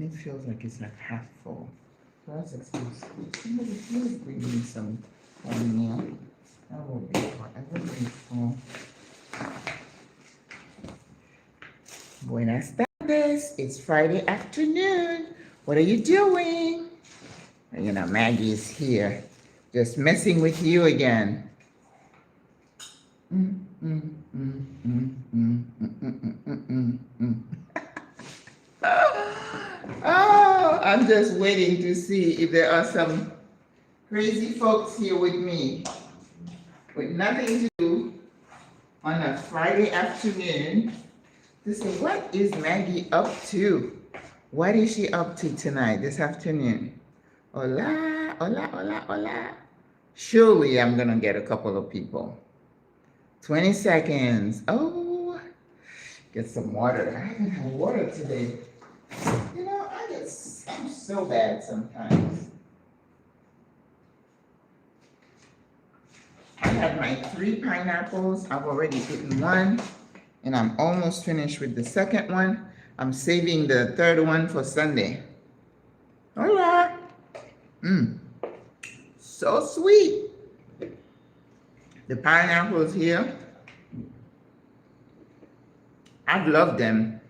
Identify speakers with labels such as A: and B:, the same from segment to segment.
A: it feels like it's like half full. So that's excuse. Somebody please bring me some meal. That will be forever grateful. Buenas tardes. It's Friday afternoon. What are you doing? You know, Maggie is here, just messing with you again. Oh, I'm just waiting to see if there are some crazy folks here with me with nothing to do on a Friday afternoon to say, what is Maggie up to? What is she up to tonight, this afternoon? Hola, hola, hola, hola. Surely I'm gonna get a couple of people. 20 seconds. Oh, get some water. I haven't had water today. You know, I'm so bad sometimes. I had my 3 pineapples. I've already eaten one, and I'm almost finished with the second one. I'm saving the third one for Sunday. Hola. So sweet. The pineapples here, I've loved them.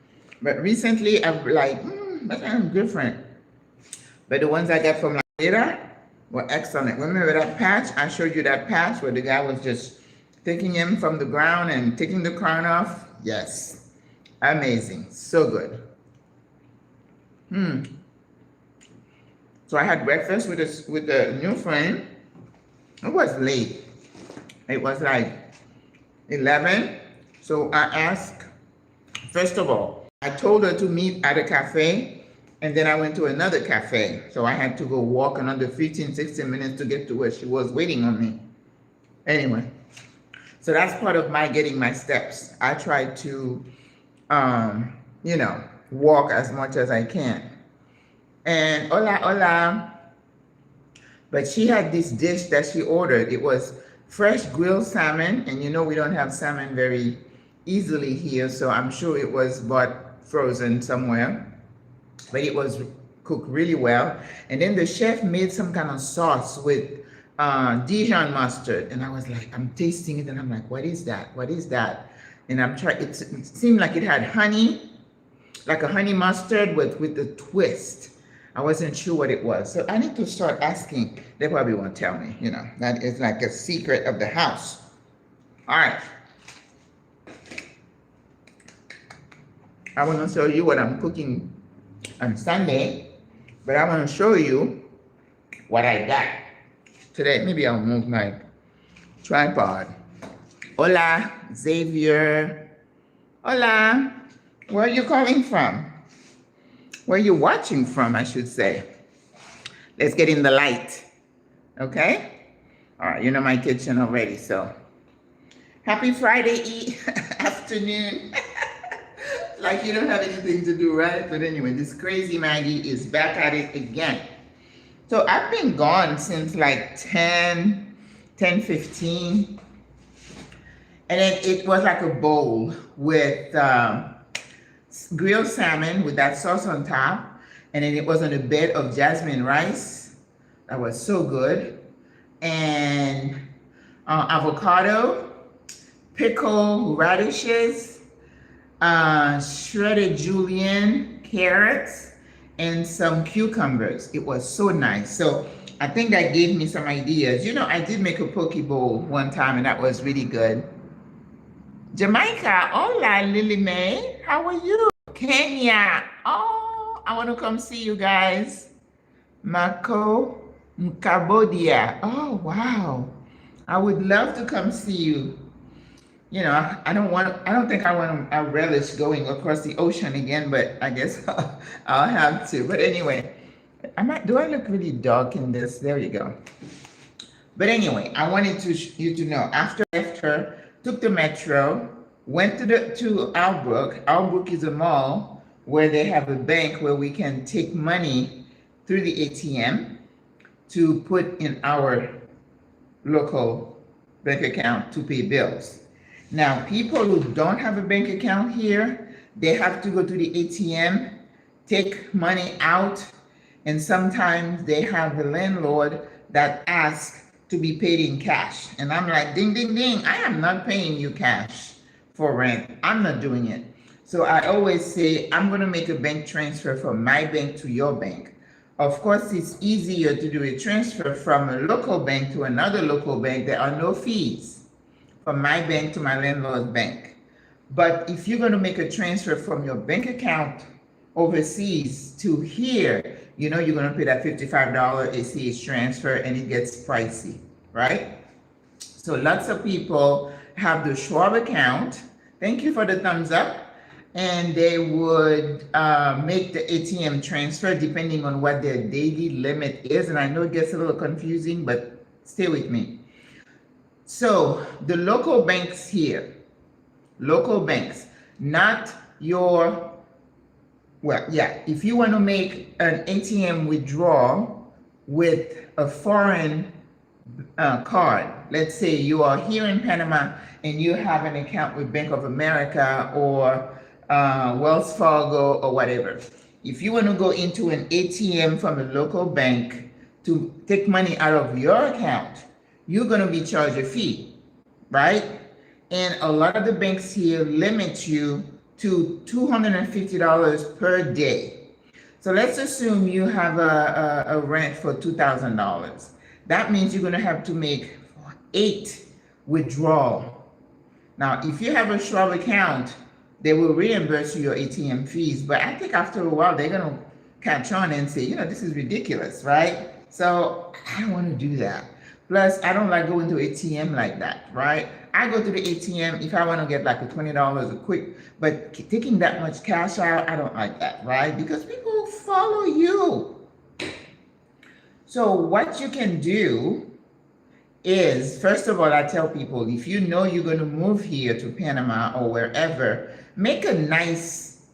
A: But recently, I've like, but I'm different. But the ones I got from Later were excellent. Remember that patch? I showed you that patch where the guy was just taking him from the ground and taking the crown off? Yes. Amazing. So good. So I had breakfast with a new friend. It was late. It was like 11. So I asked, first of all, I told her to meet at a cafe, and then I went to another cafe. So I had to go walk another 15, 16 minutes to get to where she was waiting on me. Anyway, so that's part of my getting my steps. I try to, you know, walk as much as I can. And hola, hola. But she had this dish that she ordered. It was fresh grilled salmon, and you know we don't have salmon very easily here, so I'm sure it was bought frozen somewhere. But it was cooked really well. And then the chef made some kind of sauce with Dijon mustard, and I was like, I'm tasting it, and I'm like, what is that? What is that? And I'm trying. It seemed like it had honey, like a honey mustard with a twist. I wasn't sure what it was, so I need to start asking. They probably won't tell me, you know. That is like a secret of the house. All right. I want to show you what I'm cooking on Sunday, but I want to show you what I got today. Maybe I'll move my tripod. Hola, Xavier. Hola. Where are you calling from? Where are you watching from, I should say. Let's get in the light, okay? All right, you know my kitchen already, so. Happy Friday afternoon. Like you don't have anything to do, right? But anyway, this crazy Maggie is back at it again. So I've been gone since like 10:15. And then it was like a bowl with grilled salmon with that sauce on top, and then it was on a bed of jasmine rice. That was so good. And avocado, pickled radishes, shredded julienne, carrots, and some cucumbers. It was so nice. So I think that gave me some ideas. You know, I did make a poke bowl one time, and that was really good. Jamaica, hola, Lily Mae. How are you? Kenya, oh, I want to come see you guys. Cambodia, oh, wow. I would love to come see you. You know, I don't think I want to relish going across the ocean again, but I guess I'll have to. But anyway, do I look really dark in this? There you go. But anyway, I wanted you to know, after I left her, took the metro, went to Albrook. Albrook is a mall where they have a bank where we can take money through the ATM to put in our local bank account to pay bills. Now, people who don't have a bank account here, they have to go to the ATM take money out, and sometimes they have the landlord that asks to be paid in cash. And I'm like, ding, ding, ding, I am not paying you cash for rent. I'm not doing it. So I always say, I'm going to make a bank transfer from my bank to your bank. Of course, it's easier to do a transfer from a local bank to another local bank. There are no fees from my bank to my landlord's bank. But if you're going to make a transfer from your bank account overseas to here, you know you're going to pay that $55 ACH transfer, and it gets pricey, right? So lots of people have the Withdrawals account. Thank you for the thumbs up. And they would make the ATM transfer depending on what their daily limit is. And I know it gets a little confusing, but stay with me. So the local banks here, local banks, not your, well, yeah, if you want to make an ATM withdrawal with a foreign card, let's say you are here in Panama and you have an account with Bank of America or Wells Fargo or whatever. If you want to go into an ATM from a local bank to take money out of your account, you're going to be charged a fee, right? And a lot of the banks here limit you to $250 per day. So let's assume you have a rent for $2,000. That means you're going to have to make 8 withdrawals. Now, if you have a Withdrawals account, they will reimburse you your ATM fees, but I think after a while they're gonna catch on and say, you know, this is ridiculous, right? So I don't want to do that. Plus, I don't like going to ATM like that, right? I go to the ATM if I want to get like a $20 a quick, but taking that much cash out, I don't like that, right? Because people follow you. So what you can do is, first of all, I tell people, if you know you're going to move here to Panama or wherever, make a nice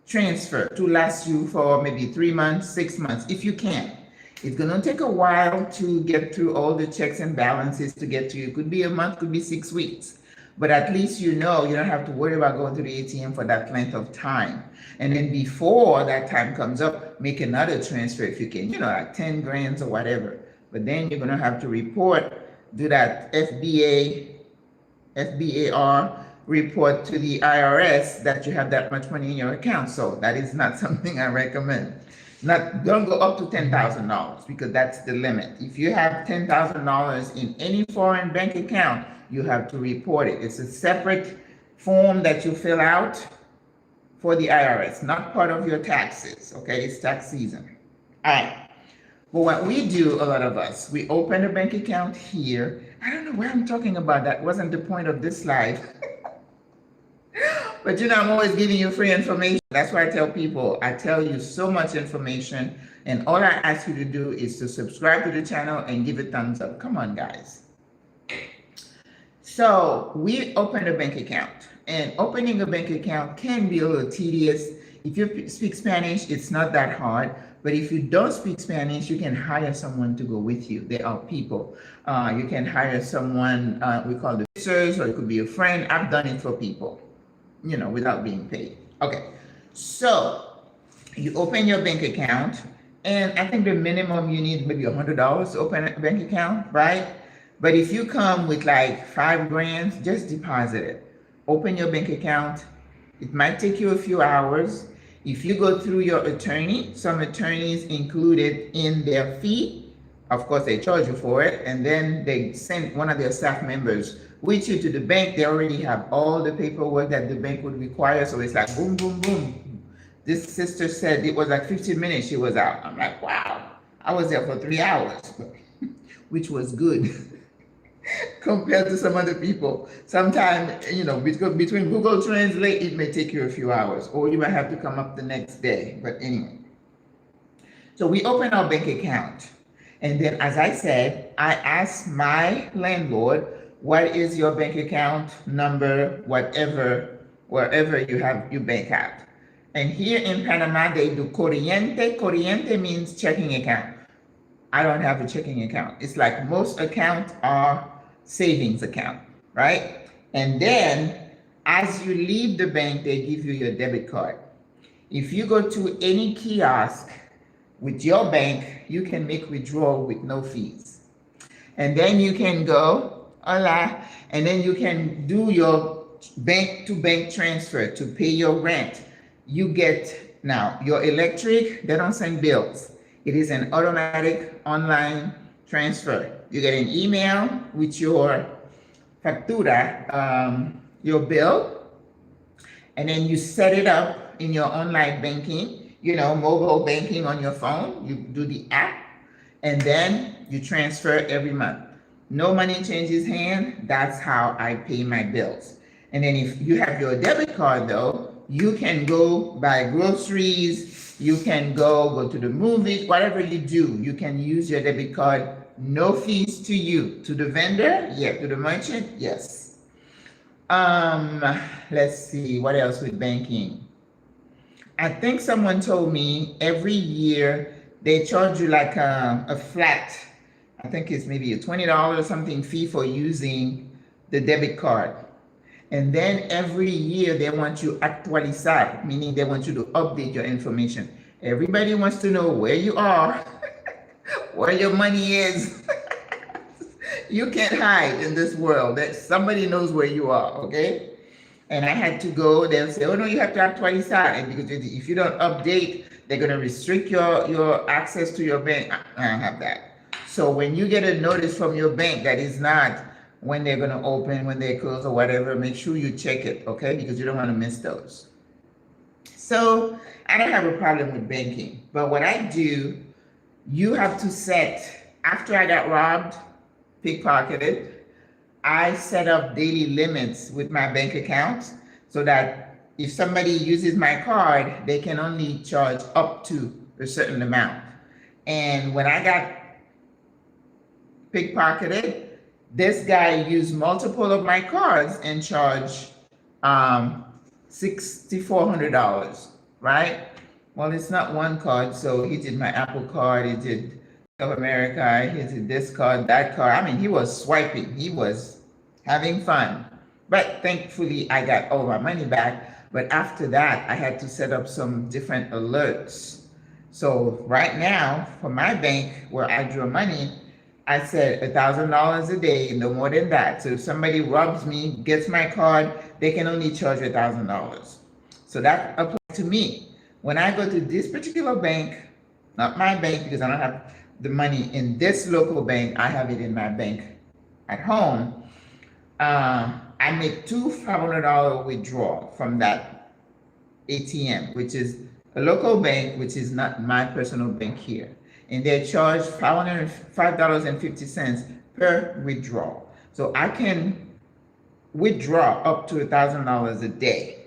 A: transfer to last you for maybe 3 months, 6 months, if you can. It's going to take a while to get through all the checks and balances to get to you. It could be a month, could be 6 weeks. But at least you know you don't have to worry about going to the ATM for that length of time. And then before that time comes up, make another transfer if you can, you know, like 10 grand or whatever. But then you're going to have to report, do that FBAR report to the IRS that you have that much money in your account. So that is not something I recommend. Don't go up to $10,000 because that's the limit. If you have $10,000 in any foreign bank account, you have to report it. It's a separate form that you fill out for the IRS, not part of your taxes, okay? It's tax season. All right. Well, what we do, a lot of us, we open a bank account here. I don't know why I'm talking about that. Wasn't the point of this slide. But you know, I'm always giving you free information. That's why I tell people, I tell you so much information, and all I ask you to do is to subscribe to the channel and give a thumbs up. Come on, guys. So we open a bank account, and opening a bank account can be a little tedious. If you speak Spanish, it's not that hard. But if you don't speak Spanish, you can hire someone to go with you. There are people. You can hire someone, we call the officers, or it could be a friend. I've done it for people, you know, without being paid. Okay, so you open your bank account, and I think the minimum you need maybe $100 to open a bank account, right? But if you come with like 5 grand, just deposit it. Open your bank account. It might take you a few hours. If you go through your attorney, some attorneys included in their fee, of course they charge you for it, and then they send one of their staff members with you to the bank. They already have all the paperwork that the bank would require, so it's like boom, boom, boom. This sister said it was like 15 minutes she was out. I'm like, wow, I was there for 3 hours, which was good. Compared to some other people. Sometimes, you know, between Google Translate, it may take you a few hours, or you might have to come up the next day. But anyway, so we open our bank account. And then, as I said, I ask my landlord, what is your bank account number, whatever, wherever you have your bank at. And here in Panama, they do corriente. Corriente means checking account. I don't have a checking account. It's like most accounts are savings account, right? And then as you leave the bank, they give you your debit card. If you go to any kiosk with your bank, you can make withdrawal with no fees. And then you can go, hola, and then you can do your bank to bank transfer to pay your rent. You get, now, your electric, they don't send bills. It is an automatic online transfer. You get an email with your factura, your bill, and then you set it up in your online banking, you know, mobile banking on your phone. You do the app, and then you transfer every month. No money changes hands. That's how I pay my bills. And then if you have your debit card though, you can go buy groceries, you can go to the movies, whatever you do, you can use your debit card. No fees to you. To the vendor, yeah. To the merchant, yes. Let's see, what else with banking? I think someone told me every year they charge you like a flat, I think it's maybe a $20 or something fee for using the debit card. And then every year they want you actualizar, meaning they want you to update your information. Everybody wants to know where you are, where your money is. You can't hide in this world. That somebody knows where you are, okay? And I had to go, they'll say, oh no, you have to actualizar. And because if you don't update, they're gonna restrict your access to your bank. I don't have that. So when you get a notice from your bank that is not when they're gonna open, when they close or whatever, make sure you check it, okay? Because you don't wanna miss those. So I don't have a problem with banking, but what I do, you have to set, after I got robbed, pickpocketed, I set up daily limits with my bank account so that if somebody uses my card, they can only charge up to a certain amount. And when I got pickpocketed, this guy used multiple of my cards and charged $6,400, right? Well, it's not one card, so he did my Apple card, he did of America, he did this card, that card. I mean, he was swiping, he was having fun. But thankfully, I got all my money back. But after that, I had to set up some different alerts. So right now, for my bank, where I draw money, I said $1,000 a day, no more than that. So if somebody robs me, gets my card, they can only charge $1,000. So that applies to me. When I go to this particular bank, not my bank, because I don't have the money in this local bank, I have it in my bank at home. I make two $500 withdrawal from that ATM, which is a local bank, which is not my personal bank here. And they charge $5.50 per withdrawal. So I can withdraw up to $1,000 a day,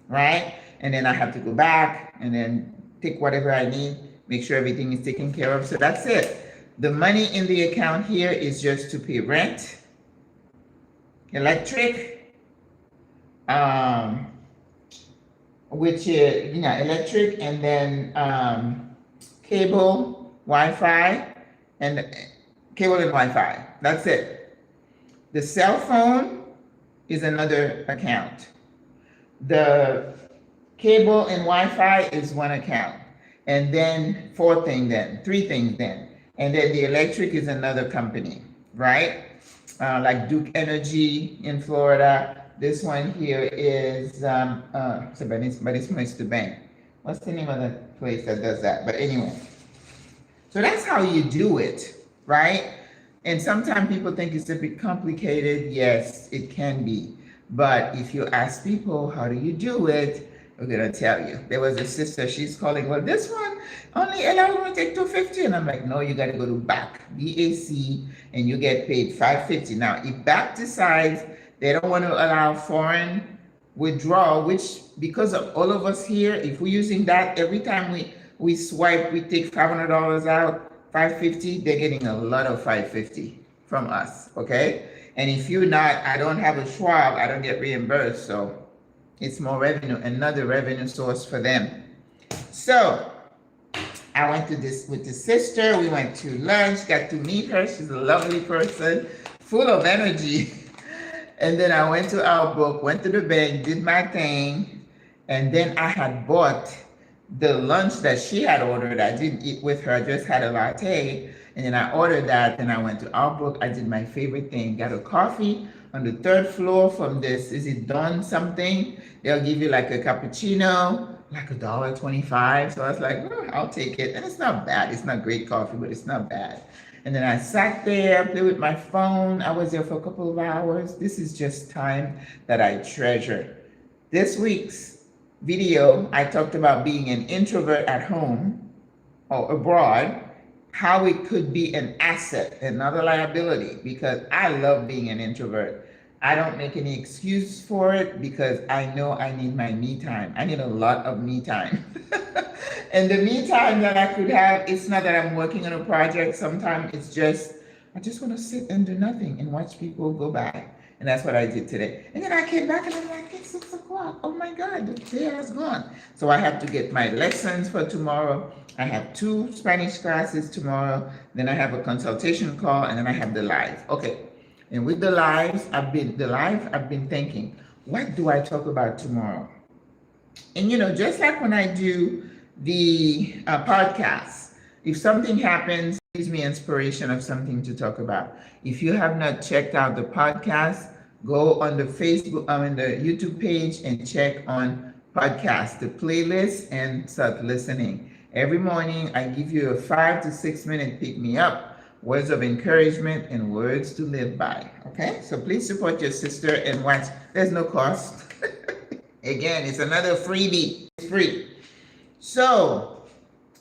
A: right? And then I have to go back and then take whatever I need, make sure everything is taken care of. So that's it. The money in the account here is just to pay rent, electric, which is, electric, and then cable, Wi-Fi, and cable and Wi-Fi. That's it. The cell phone is another account. The cable and Wi-Fi is one account. And then three things then. And then the electric is another company, right? Like Duke Energy in Florida. This one here is, but it's much the bank. What's the name of the place that does that? But anyway, so that's how you do it, right? And sometimes people think it's a bit complicated. Yes, it can be. But if you ask people, how do you do it? We're gonna tell you. There was a sister, she's calling, well, this one only allows me to take $250. And I'm like, no, you gotta go to BAC, B-A-C, and you get paid $550. Now, if BAC decides they don't want to allow foreign withdrawal, which because of all of us here, if we're using that, every time we swipe, we take $500 out, $550, they're getting a lot of $550 from us, okay? And if you're not, I don't have a Schwab, I don't get reimbursed, so it's more revenue, another revenue source for them. So I went to this with the sister, we went to lunch, got to meet her, she's a lovely person, full of energy. And then I went to our book, went to the bank, did my thing, and then I had bought the lunch that she had ordered, I didn't eat with her. I just had a latte. And then I ordered that. Then I went to Outlook. I did my favorite thing, got a coffee on the third floor from this. Is it Dawn something? They'll give you like a cappuccino, like $1.25. So I was like, oh, I'll take it. And it's not bad. It's not great coffee, but it's not bad. And then I sat there, played with my phone. I was there for a couple of hours. This is just time that I treasure. This week's video, I talked about being an introvert at home or abroad, how it could be an asset and not a liability, because I love being an introvert. I don't make any excuse for it because I know I need my me time. I need a lot of me time. And the me time that I could have, it's not that I'm working on a project. Sometimes it's just, I just want to sit and do nothing and watch people go by. And that's what I did today. And then I came back and I'm like, it's 6 o'clock. Oh my God, the day has gone. So I have to get my lessons for tomorrow. I have 2 Spanish classes tomorrow. Then I have a consultation call, and then I have the live. Okay. And with the lives, I've been thinking, what do I talk about tomorrow? And just like when I do the podcast, if something happens, it gives me inspiration of something to talk about. If you have not checked out the podcast, go on the Facebook, on the YouTube page and check on podcast, the playlist, and start listening. Every morning, I give you a 5 to 6 minute pick me up, words of encouragement and words to live by. Okay, so please support your sister and watch. There's no cost. Again, it's another freebie. It's free. So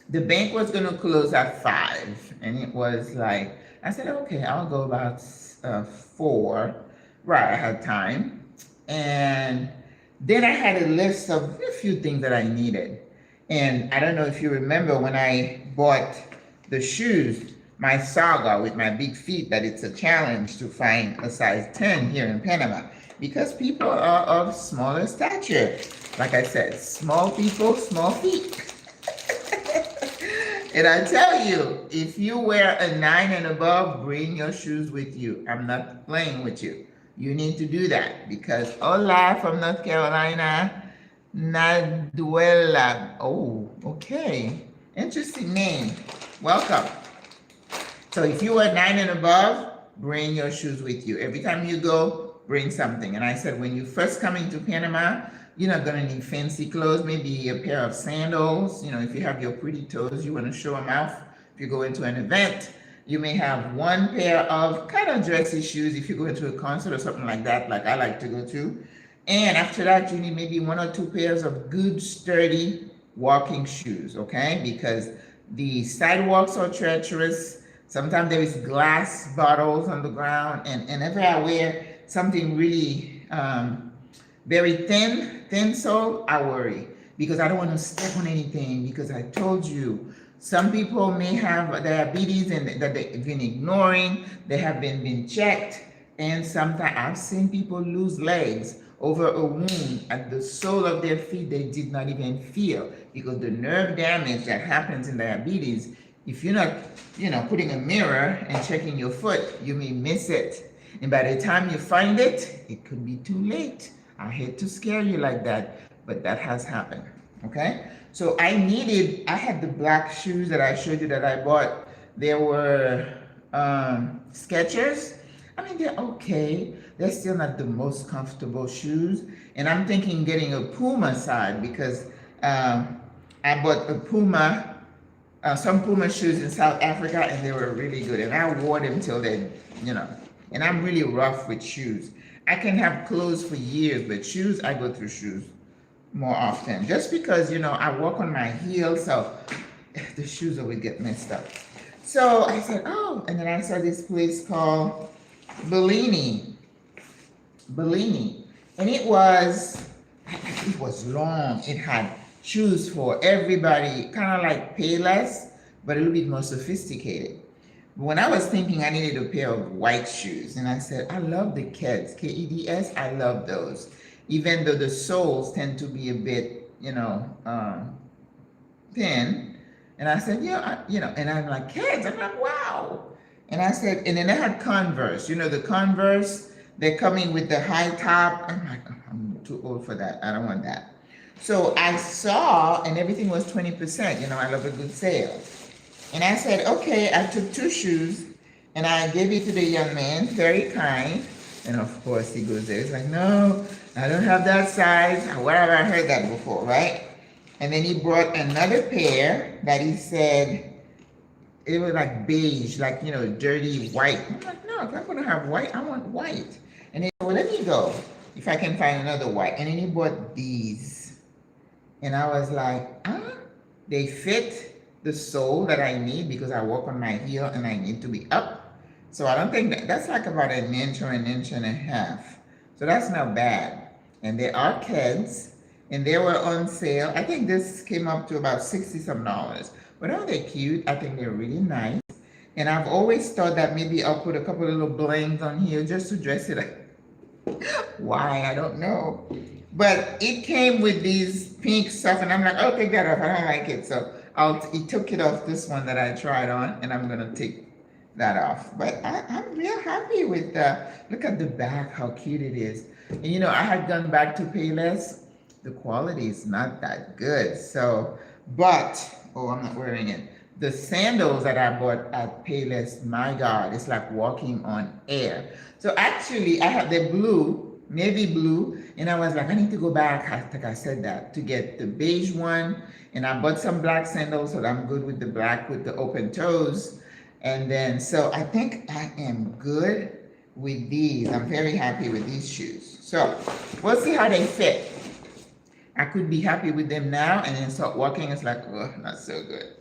A: the bank was going to close at 5, and it was like, I said, okay, I'll go about 4. Right, I had time. And then I had a list of a few things that I needed. And I don't know if you remember when I bought the shoes, my saga with my big feet, that it's a challenge to find a size 10 here in Panama because people are of smaller stature. Like I said, small people, small feet. And I tell you, if you wear a 9 and above, bring your shoes with you. I'm not playing with you. You need to do that because hola from North Carolina, Naduela. Oh, okay. Interesting name. Welcome. So if you are 9 and above, bring your shoes with you. Every time you go, bring something. And I said, when you first come into Panama, you're not going to need fancy clothes, maybe a pair of sandals. If you have your pretty toes, you want to show them off. If you go into an event, you may have 1 pair of kind of dressy shoes if you go into a concert or something like that, like I like to go to. And after that, you need maybe 1 or 2 pairs of good, sturdy walking shoes, okay? Because the sidewalks are treacherous. Sometimes there is glass bottles on the ground, and whenever I wear something really very thin sole, I worry because I don't want to step on anything because I told you, some people may have diabetes and that they've been ignoring, they have been checked, and sometimes I've seen people lose legs over a wound at the sole of their feet they did not even feel because the nerve damage that happens in diabetes, if you're not, putting a mirror and checking your foot, you may miss it. And by the time you find it, it could be too late. I hate to scare you like that, but that has happened, okay? So I had the black shoes that I showed you that I bought. There were Skechers. I mean, they're okay. They're still not the most comfortable shoes. And I'm thinking getting a Puma side because I bought a Puma, some Puma shoes in South Africa, and they were really good. And I wore them till then, and I'm really rough with shoes. I can have clothes for years, but shoes, I go through shoes more often. Just because, I walk on my heels, so the shoes always get messed up. So I said, oh, and then I saw this place called Bellini. And it was long. It had shoes for everybody, kind of like Payless, but a little bit more sophisticated. When I was thinking I needed a pair of white shoes, and I said, I love the Keds, Keds, I love those. Even though the soles tend to be a bit, thin. And I said, and I'm like, Keds, I'm like, wow. And I said, and then I had Converse, the Converse, they're coming with the high top. I'm like, I'm too old for that, I don't want that. So I saw, and everything was 20%. You know, I love a good sale. And I said, okay, I took 2 shoes and I gave it to the young man, very kind. And of course he goes there, he's like, no, I don't have that size. Whatever, I heard that before, right? And then he brought another pair that he said, it was like beige, like, you know, dirty white. I'm like, no, if I'm gonna have white, I want white. And he said, well, let me go, if I can find another white. And then he bought these. And I was like, they fit the sole that I need because I walk on my heel and I need to be up. So I don't think that's like about an inch or an inch and a half. So that's not bad. And they are kids and they were on sale. I think this came up to about $60 some. But aren't they cute? I think they're really nice. And I've always thought that maybe I'll put a couple of little blings on here just to dress it up. Why? I don't know. But it came with these pink stuff and I'm like, oh, take that off. I don't like it. So he took it off this one that I tried on and I'm gonna take that off. But I'm real happy with look at the back, how cute it is. And you know, I had gone back to Payless. The quality is not that good. So, but, oh, I'm not wearing it. The sandals that I bought at Payless, my God, it's like walking on air. So actually I have the blue, navy blue, and I was like, I need to go back, I think I said that, to get the beige one. And I bought some black sandals, so I'm good with the black with the open toes. And then, so I think I am good with these. I'm very happy with these shoes. So we'll see how they fit. I could be happy with them now and then start walking. It's like, oh, not so good.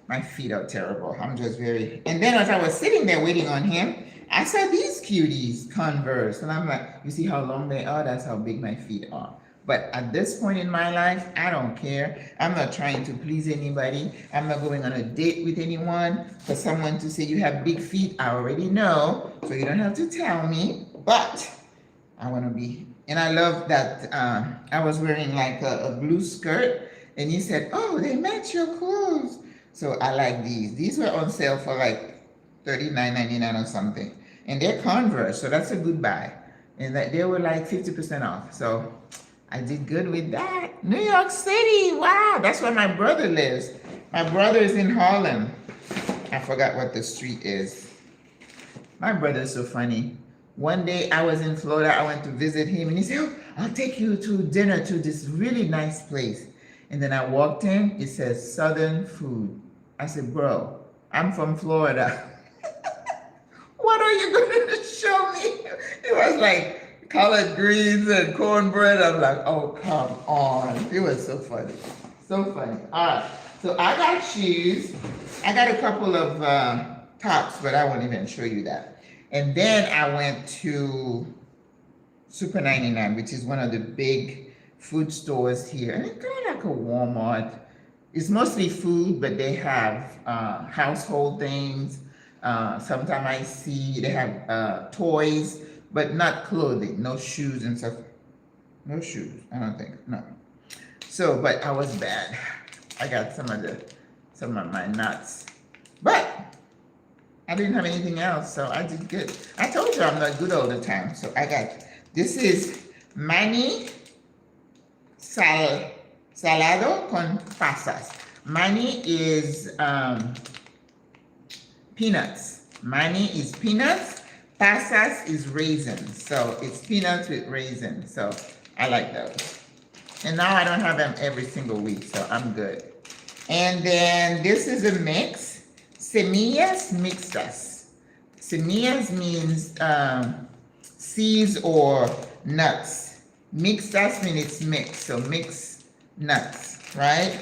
A: My feet are terrible. I'm just very, and then as I was sitting there waiting on him, I saw these cuties, Converse. And I'm like, you see how long they are? That's how big my feet are. But at this point in my life, I don't care. I'm not trying to please anybody. I'm not going on a date with anyone. For someone to say you have big feet, I already know. So you don't have to tell me. But I want to be, and I love that I was wearing like a blue skirt. And he said, oh, they match your clothes. So I like these. These were on sale for like $39.99 or something. And they're Converse, so that's a good buy. And that they were like 50% off. So I did good with that. New York City, wow, that's where my brother lives. My brother is in Harlem. I forgot what the street is. My brother is so funny. One day I was in Florida, I went to visit him and he said, oh, I'll take you to dinner to this really nice place. And then I walked in, it says Southern food. I said, bro, I'm from Florida. What are you going to show me? It was like collard greens and cornbread. I'm like, oh, come on. It was so funny. So funny. All right. So I got shoes. I got a couple of tops, but I won't even show you that. And then I went to Super 99, which is one of the big food stores here. And it's kind of like a Walmart. It's mostly food, but they have household things. Sometimes I see they have toys, but not clothing, no shoes and stuff. No shoes, I don't think, no. So, but I was bad. I got some of my nuts. But I didn't have anything else, so I did good. I told you I'm not good all the time. So I got, this is Mani Salado con pasas. Mani is peanuts. Mani is peanuts. Pasas is raisins. So it's peanuts with raisins. So I like those. And now I don't have them every single week, so I'm good. And then this is a mix. Semillas mixtas. Semillas means seeds or nuts. Mixtas means it's mixed, so mixed nuts, right?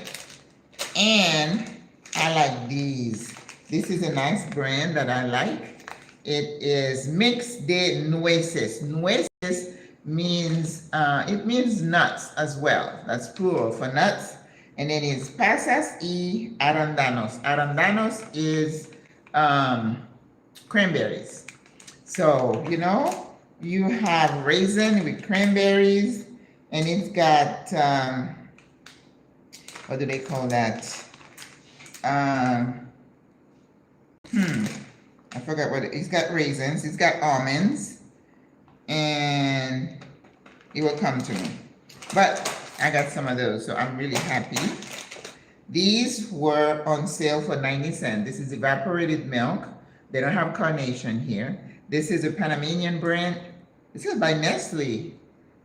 A: And I like these. This is a nice brand that I like. It is Mix de Nueces. Nueces means, it means nuts as well. That's plural for nuts. And then it's pasas y arándanos. Arándanos is cranberries. So, you know, you have raisin with cranberries, and it's got, what do they call that? I forgot what it's got. Raisins, it's got almonds, and it will come to me. But I got some of those, so I'm really happy. These were on sale for 90 cents. This is evaporated milk. They don't have carnation here. This is a Panamanian brand. This is by Nestle,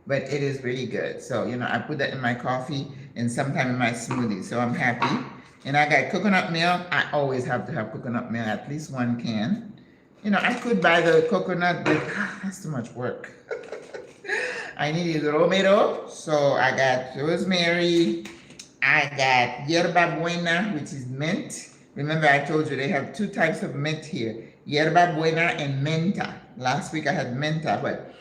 A: but it is really good. So, you know, I put that in my coffee and sometime in my smoothie, so I'm happy. And I got coconut milk. I always have to have coconut milk, at least 1 can. You know, I could buy the coconut, but that's too much work. I needed romero, so I got rosemary. I got yerba buena, which is mint. Remember, I told you they have 2 types of mint here, yerba buena and menta. Last week I had menta, but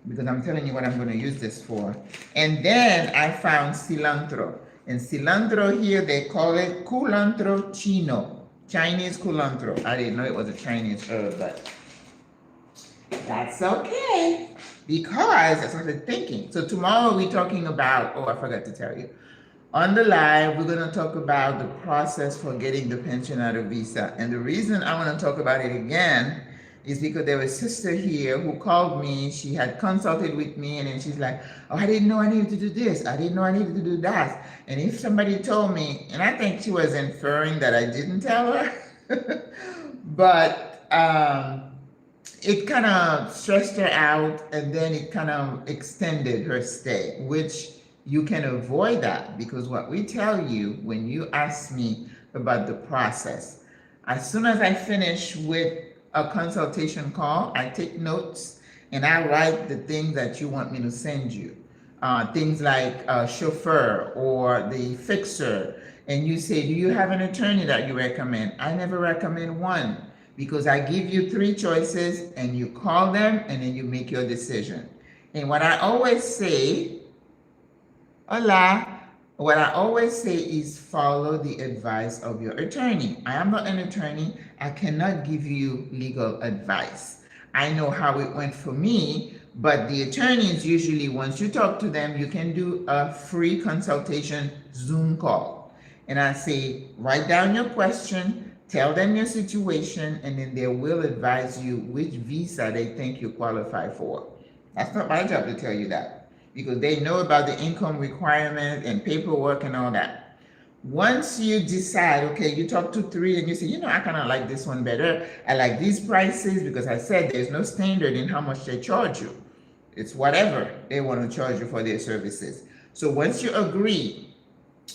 A: because I'm telling you what I'm going to use this for. And then I found cilantro. And cilantro here, they call it culantro chino, Chinese culantro. I didn't know it was a Chinese herb, but that's okay, because I started thinking. So tomorrow we're talking about, oh, I forgot to tell you. On the live, we're going to talk about the process for getting the pensionato visa. And the reason I want to talk about it again is because there was a sister here who called me. She had consulted with me, and then she's like, oh, I didn't know I needed to do this. I didn't know I needed to do that. And if somebody told me, and I think she was inferring that I didn't tell her, but it kind of stressed her out, and then it kind of extended her stay, which you can avoid that, because what we tell you when you ask me about the process, as soon as I finish with a consultation call, I take notes and I write the things that you want me to send you. Things like chauffeur or the fixer. And you say, do you have an attorney that you recommend? I never recommend one, because I give you 3 choices and you call them and then you make your decision. And what I always say, what I always say is follow the advice of your attorney. I am not an attorney. I cannot give you legal advice. I know how it went for me, but the attorneys usually, once you talk to them, you can do a free consultation Zoom call. And I say, write down your question, tell them your situation, and then they will advise you which visa they think you qualify for. That's not my job to tell you that, because they know about the income requirement and paperwork and all that. Once you decide, okay, you talk to 3 and you say, you know, I kind of like this one better. I like these prices, because I said there's no standard in how much they charge you. It's whatever they want to charge you for their services. So once you agree,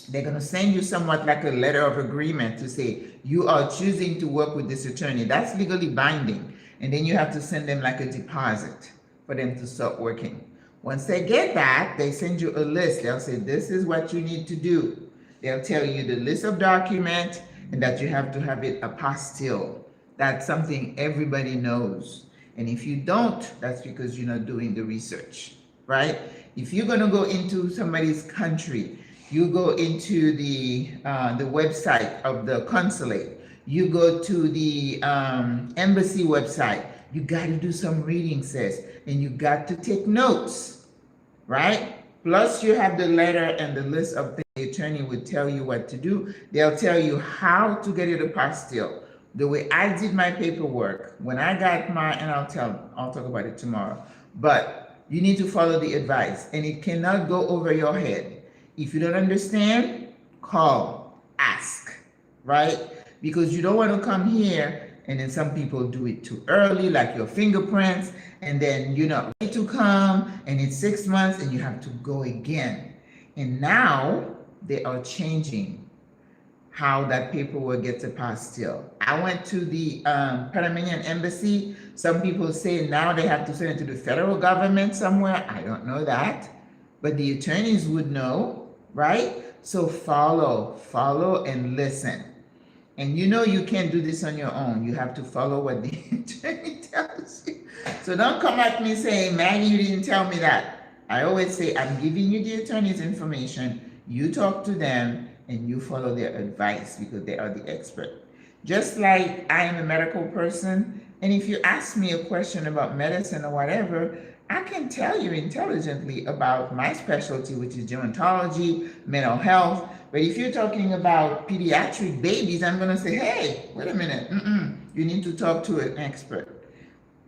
A: they're going to send you somewhat like a letter of agreement to say you are choosing to work with this attorney. That's legally binding. And then you have to send them like a deposit for them to start working. Once they get that, they send you a list. They'll say, this is what you need to do. They'll tell you the list of documents and that you have to have it apostille. That's something everybody knows. And if you don't, that's because you're not doing the research, right? If you're going to go into somebody's country, you go into the website of the consulate, you go to the embassy website, you got to do some reading, sis, and you got to take notes, right? Plus you have the letter and the list of things the attorney would tell you what to do. They'll tell you how to get it apostille. The way I did my paperwork, when I got my, and I'll talk about it tomorrow, but you need to follow the advice, and it cannot go over your head. If you don't understand, call, ask, right? Because you don't want to come here and then some people do it too early, like your fingerprints, and then you're not ready to come, and it's 6 months and you have to go again. And now they are changing how that paperwork gets apostille. I went to the Panamanian embassy. Some people say now they have to send it to the federal government somewhere. I don't know that, but the attorneys would know, right? So follow and listen. And you know you can't do this on your own. You have to follow what the attorney tells you. So don't come at me saying, Maggie, you didn't tell me that. I always say, I'm giving you the attorney's information. You talk to them and you follow their advice, because they are the expert. Just like I am a medical person, and if you ask me a question about medicine or whatever, I can tell you intelligently about my specialty, which is gerontology, mental health. But if you're talking about pediatric babies, I'm going to say, hey, wait a minute. You need to talk to an expert.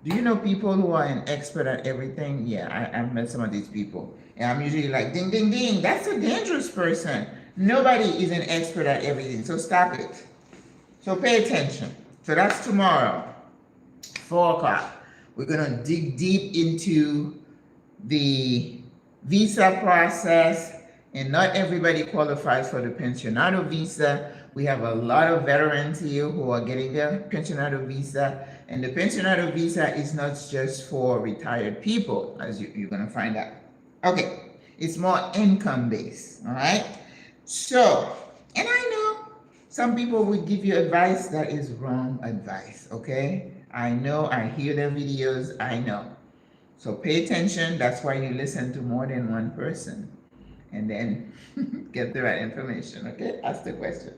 A: Do you know people who are an expert at everything? Yeah, I've met some of these people. And I'm usually like, ding, ding, ding. That's a dangerous person. Nobody is an expert at everything. So stop it. So pay attention. So that's tomorrow, 4 o'clock. We're going to dig deep into the visa process. And not everybody qualifies for the pensionado visa. We have a lot of veterans here who are getting their pensionado visa. And the pensionado visa is not just for retired people, as you're going to find out. Okay, it's more income based, all right? So, and I know some people would give you advice that is wrong advice, okay? I know, I hear their videos, I know. So pay attention. That's why you listen to more than one person. And then get the right information, okay? Ask the question.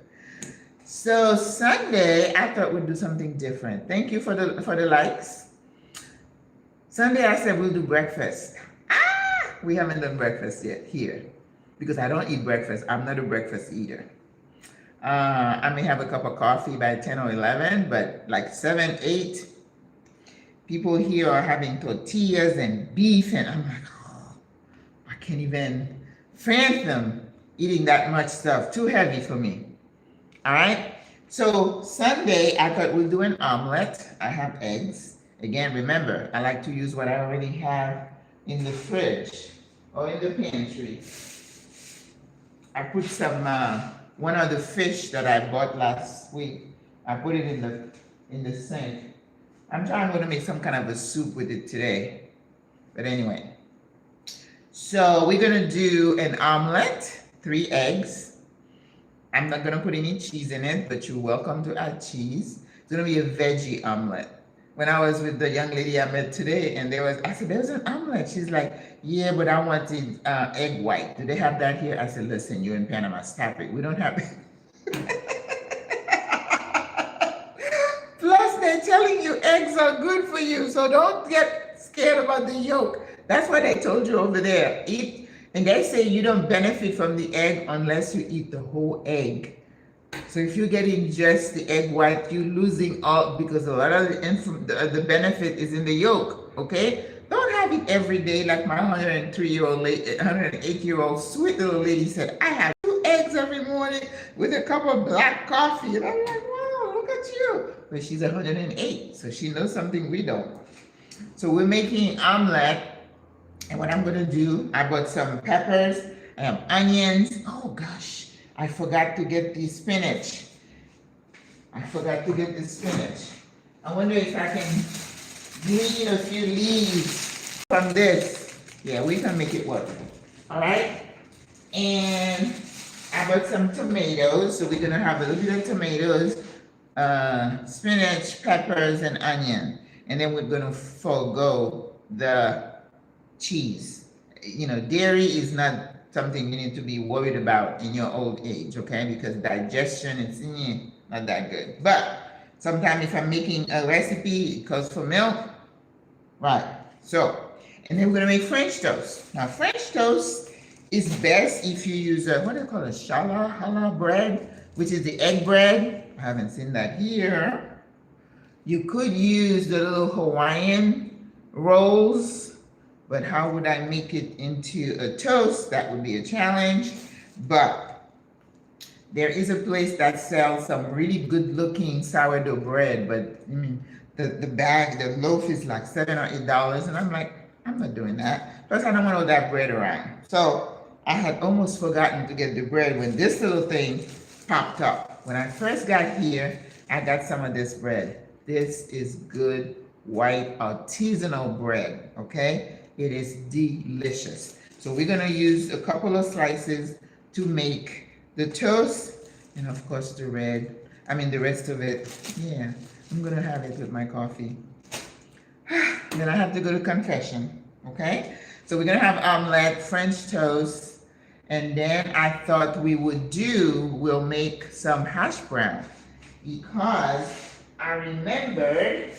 A: So Sunday, I thought we'd do something different. Thank you for the likes. Sunday, I said we'll do breakfast. We haven't done breakfast yet here because I don't eat breakfast. I'm not a breakfast eater. I may have a cup of coffee by 10 or 11, but like 7, 8, people here are having tortillas and beef, and I'm like, oh, I can't even fathom eating that much stuff. Too heavy for me. All right. So Sunday, I thought we'll do an omelet. I have eggs. Again, remember, I like to use what I already have in the fridge or in the pantry. I put some one of the fish that I bought last week. I put it in the sink. I'm trying to make some kind of a soup with it today. But anyway. So we're gonna do an omelet, 3 eggs. I'm not gonna put any cheese in it, but you're welcome to add cheese. It's gonna be a veggie omelet. When I was with the young lady I met today, and I said, there's an omelet. She's like, yeah, but I wanted egg white. Do they have that here? I said, listen, you're in Panama, stop it. We don't have it. Plus, they're telling you eggs are good for you, so don't get scared about the yolk. That's what they told you over there. Eat, and they say you don't benefit from the egg unless you eat the whole egg. So if you're getting just the egg white, you're losing all, because a lot of the benefit is in the yolk, okay? Don't have it every day like my 108-year-old sweet little lady said. I have 2 eggs every morning with a cup of black coffee. And I'm like, wow, look at you. But she's 108, so she knows something we don't. So we're making omelet. And what I'm going to do, I bought some peppers, I have onions. Oh, gosh. I forgot to get the spinach. I wonder if I can glean a few leaves from this. Yeah, we can make it work. All right? And I bought some tomatoes. So we're going to have a little bit of tomatoes, spinach, peppers, and onion. And then we're going to forego the cheese. You know, dairy is not something you need to be worried about in your old age, okay? Because digestion is not that good. But sometimes if I'm making a recipe, it calls for milk, right? So, and then we're gonna make French toast. Now, French toast is best if you use what do you call it, challah bread, which is the egg bread. I haven't seen that here. You could use the little Hawaiian rolls. But how would I make it into a toast? That would be a challenge. But there is a place that sells some really good looking sourdough bread. But I mean, the loaf is like $7 or $8. And I'm like, I'm not doing that. Plus, I don't want all that bread around. So I had almost forgotten to get the bread when this little thing popped up. When I first got here, I got some of this bread. This is good white artisanal bread, okay? It is delicious. So we're gonna use a couple of slices to make the toast, and of course the rest of it. Yeah, I'm gonna have it with my coffee. Then I have to go to confession, okay? So we're gonna have omelet, French toast, and then I thought we'll make some hash brown, because I remembered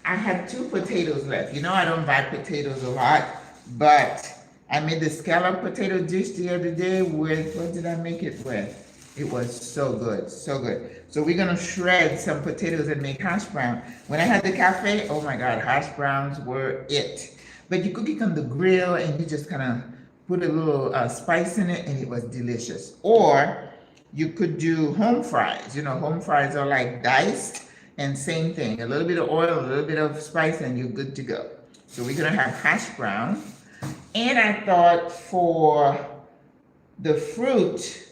A: I had 2 potatoes left. You know, I don't buy potatoes a lot, but I made the scallop potato dish the other day with, what did I make it with? It was so good, so good. So we're gonna shred some potatoes and make hash brown. When I had the cafe, oh my God, hash browns were it. But you cook it on the grill and you just kind of put a little spice in it and it was delicious. Or you could do home fries. You know, home fries are like diced and same thing. A little bit of oil, a little bit of spice and you're good to go. So we're gonna have hash brown. And I thought for the fruit,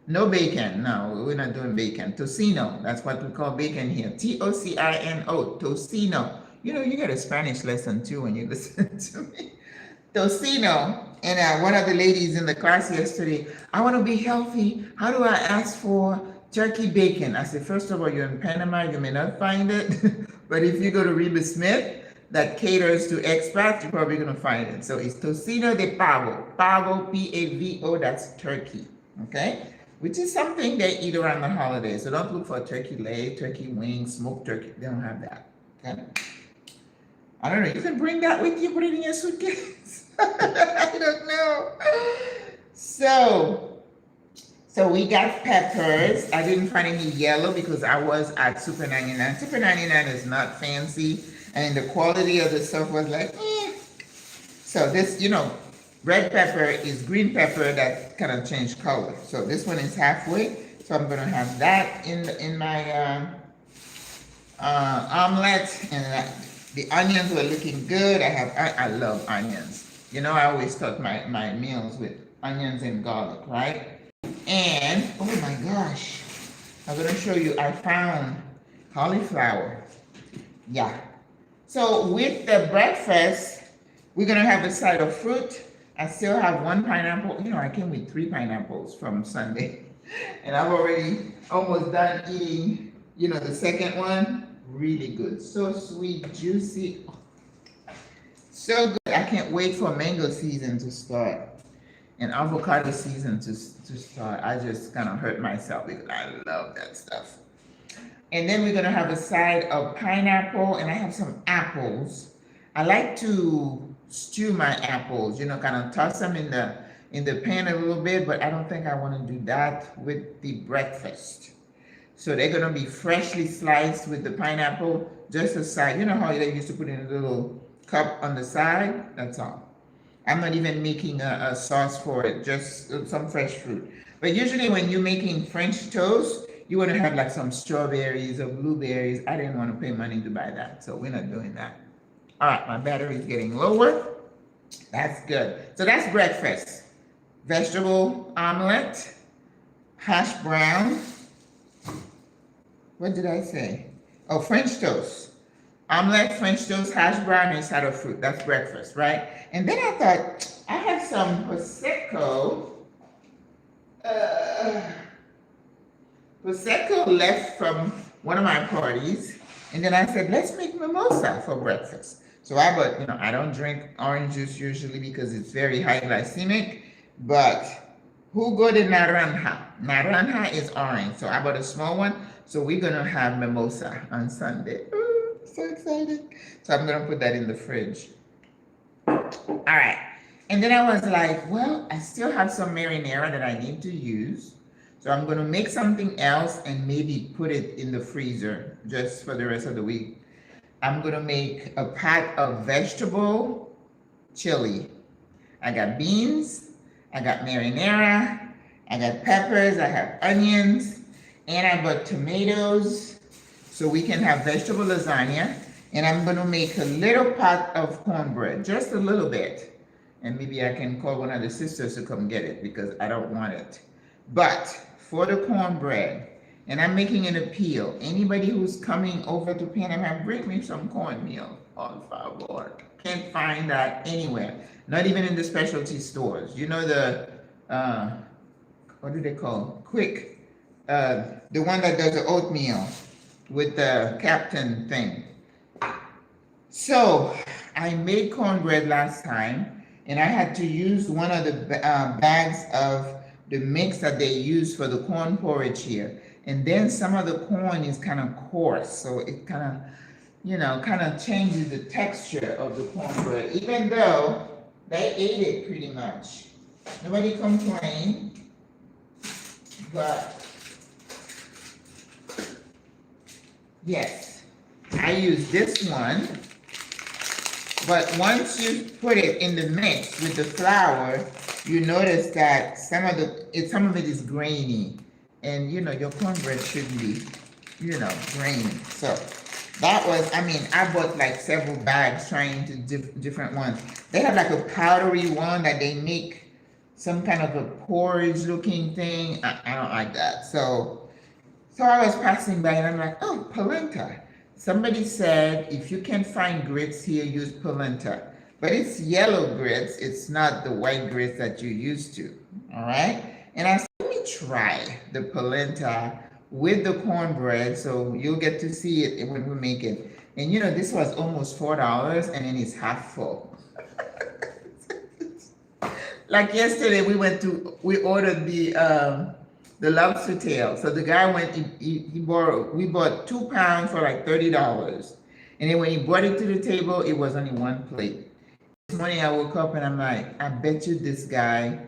A: no bacon. No, we're not doing bacon. Tocino. That's what we call bacon here. Tocino. Tocino. You know, you get a Spanish lesson too when you listen to me. Tocino. And one of the ladies in the class yesterday, I want to be healthy. How do I ask for turkey bacon? I said, first of all, you're in Panama. You may not find it. But if you go to Reba Smith, that caters to expats, you're probably going to find it. So it's tocino de pavo. Pavo, P-A-V-O, that's turkey. Okay? Which is something they eat around the holidays. So don't look for turkey leg, turkey wings, smoked turkey. They don't have that. Okay? I don't know. You can bring that with you, put it in your suitcase. I don't know. So we got peppers. I didn't find any yellow because I was at Super 99. Super 99 is not fancy. And the quality of the stuff was like, eh. So this, you know, red pepper is green pepper that kind of changed color. So this one is halfway. So I'm gonna have that in my omelet. And the onions were looking good. I love onions. You know, I always start my meals with onions and garlic, right? And oh my gosh, I'm gonna show you. I found cauliflower. Yeah. So with the breakfast, we're gonna have a side of fruit. I still have one pineapple. You know, I came with 3 pineapples from Sunday. And I've already almost done eating, you know, the second one. Really good. So sweet, juicy. So good. I can't wait for mango season to start. And avocado season to start. I just kind of hurt myself because I love that stuff. And then we're gonna have a side of pineapple, and I have some apples. I like to stew my apples, you know, kind of toss them in the pan a little bit, but I don't think I want to do that with the breakfast. So they're gonna be freshly sliced with the pineapple, just a side. You know how they used to put in a little cup on the side? That's all. I'm not even making a sauce for it, just some fresh fruit. But usually when you're making French toast, you want to have like some strawberries or blueberries. I didn't want to pay money to buy that, so we're not doing that. All right, my battery is getting lower. That's good. So that's breakfast. Vegetable omelet, hash brown. What did I say? Oh, French toast. Omelet, French toast, hash brown, and side of fruit. That's breakfast, right? And then I thought, I have some Prosecco. Prosecco left from one of my parties. And then I said, let's make mimosa for breakfast. So I bought, you know, I don't drink orange juice usually because it's very high glycemic. But jugo de naranja. Naranja is orange. So I bought a small one. So we're going to have mimosa on Sunday. Ooh, so excited. So I'm going to put that in the fridge. All right. And then I was like, well, I still have some marinara that I need to use. So I'm going to make something else and maybe put it in the freezer just for the rest of the week. I'm going to make a pot of vegetable chili. I got beans. I got marinara. I got peppers. I have onions. And I bought tomatoes so we can have vegetable lasagna. And I'm going to make a little pot of cornbread, just a little bit. And maybe I can call one of the sisters to come get it because I don't want it. But for the cornbread, and I'm making an appeal. Anybody who's coming over to Panama, bring me some cornmeal. On favor. Can't find that anywhere. Not even in the specialty stores. You know the, what do they call? Quick. The one that does the oatmeal with the captain thing. So I made cornbread last time, and I had to use one of the bags of the mix that they use for the corn porridge here. And then some of the corn is kind of coarse, so it kind of, you know, kind of changes the texture of the cornbread, even though they ate it pretty much. Nobody complained, but Yes, I use this one, but once you put it in the mix with the flour, you notice that some of it is grainy, and you know your cornbread should be, you know, grainy. So that was, I mean, I bought like several bags trying to different ones. They have like a powdery one that they make some kind of a porridge looking thing. I don't like that. So I was passing by and I'm like, oh, polenta. Somebody said, if you can find grits here, use polenta. But it's yellow grits. It's not the white grits that you're used to. All right. And I said, let me try the polenta with the cornbread. So you'll get to see it when we make it. And you know, this was almost $4 and then it's half full. Like yesterday, we ordered the lobster tail. So the guy went, we bought 2 pounds for like $30. And then when he brought it to the table, it was only one plate. This morning I woke up and I'm like, I bet you this guy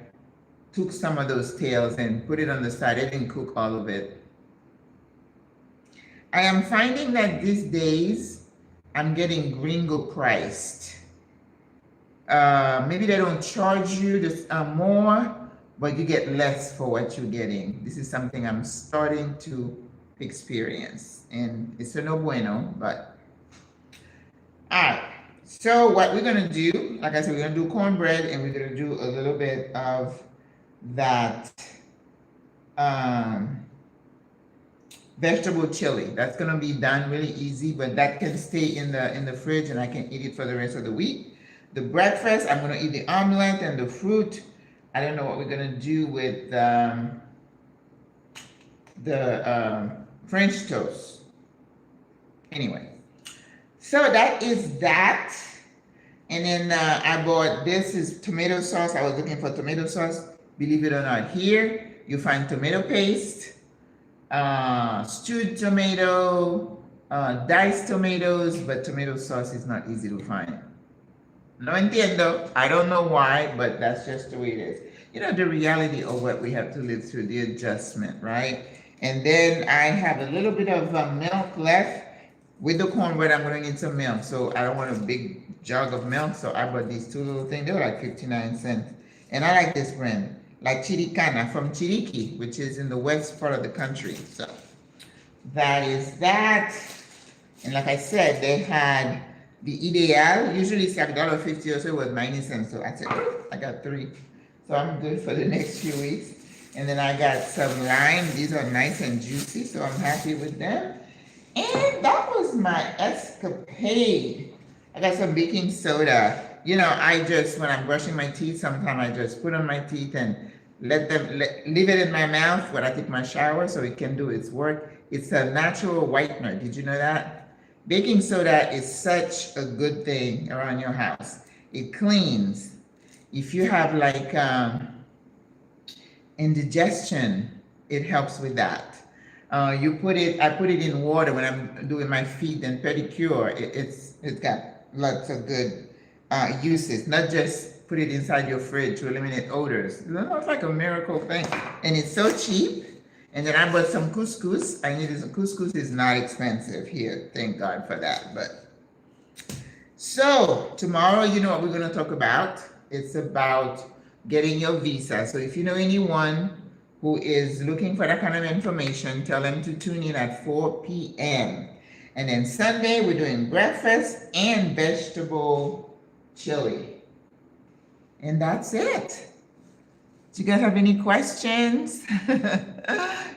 A: took some of those tails and put it on the side. They didn't cook all of it. I am finding that these days I'm getting gringo priced. Maybe they don't charge you this more, but you get less for what you're getting. This is something I'm starting to experience, and it's a no bueno, but all right. So what we're gonna do, like I said, we're gonna do cornbread, and we're gonna do a little bit of that vegetable chili. That's gonna be done really easy, but that can stay in the fridge, and I can eat it for the rest of the week. The breakfast, I'm gonna eat the omelet and the fruit. I don't know what we're gonna do with the French toast. Anyway, so that is that. And then I bought, this is tomato sauce. I was looking for tomato sauce. Believe it or not, here you find tomato paste, stewed tomato, diced tomatoes, but tomato sauce is not easy to find. No entiendo. I don't know why, but that's just the way it is. You know, the reality of what we have to live through, the adjustment, right? And then I have a little bit of milk left. With the cornbread, I'm going to need some milk. So I don't want a big jug of milk. So I bought these 2 little things. They were like 59 cents. And I like this brand, like Chiricana from Chiriqui, which is in the west part of the country. So that is that. And like I said, they had the Ideal, usually it's like $1.50 or so, it was 90 cents. So I said, I got 3. So I'm good for the next few weeks. And then I got some lime. These are nice and juicy, so I'm happy with them. And that was my escapade. I got some baking soda. You know, when I'm brushing my teeth, sometimes I just put on my teeth and leave it in my mouth when I take my shower so it can do its work. It's a natural whitener. Did you know that? Baking soda is such a good thing around your house. It cleans. If you have like indigestion, it helps with that. I put it in water when I'm doing my feet and pedicure. It's got lots of good uses. Not just put it inside your fridge to eliminate odors. It's like a miracle thing, and it's so cheap. And then I bought some couscous. I needed some couscous. Is not expensive here. Thank God for that. But so tomorrow, you know what we're going to talk about? It's about getting your visa. So if you know anyone who is looking for that kind of information, tell them to tune in at 4 p.m. And then Sunday, we're doing breakfast and vegetable chili. And that's it. Do you guys have any questions?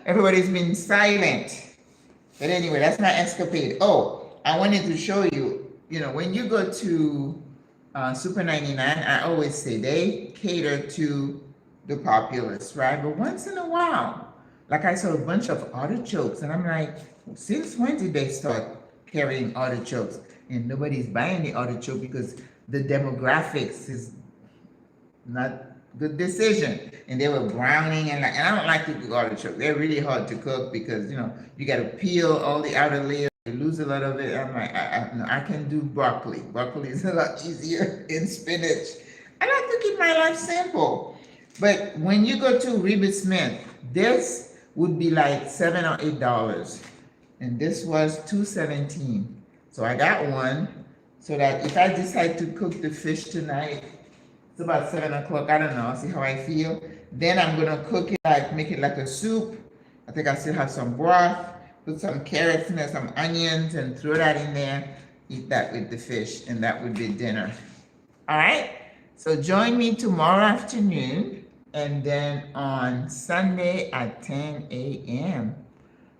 A: Everybody's been silent. But anyway, that's my escapade. Oh, I wanted to show you, you know, when you go to Super 99, I always say they cater to the populace, right? But once in a while, like I saw a bunch of artichokes, and I'm like, since when did they start carrying artichokes? And nobody's buying the artichoke because the demographics is not good decision. And they were browning, and I don't like to cook artichoke. They're really hard to cook because, you know, you got to peel all the outer layers, you lose a lot of it. I'm like, I can do broccoli. Broccoli is a lot easier in spinach. I like to keep my life simple. But when you go to Reba Smith, this would be like $7 or $8. and this was $2.17. So I got one, so that if I decide to cook the fish tonight, it's about 7 o'clock, I don't know, I'll see how I feel. Then I'm gonna cook it, like make it like a soup. I think I still have some broth, put some carrots in there, some onions, and throw that in there. Eat that with the fish, and that would be dinner. All right, so join me tomorrow afternoon, and then on Sunday at 10 a.m.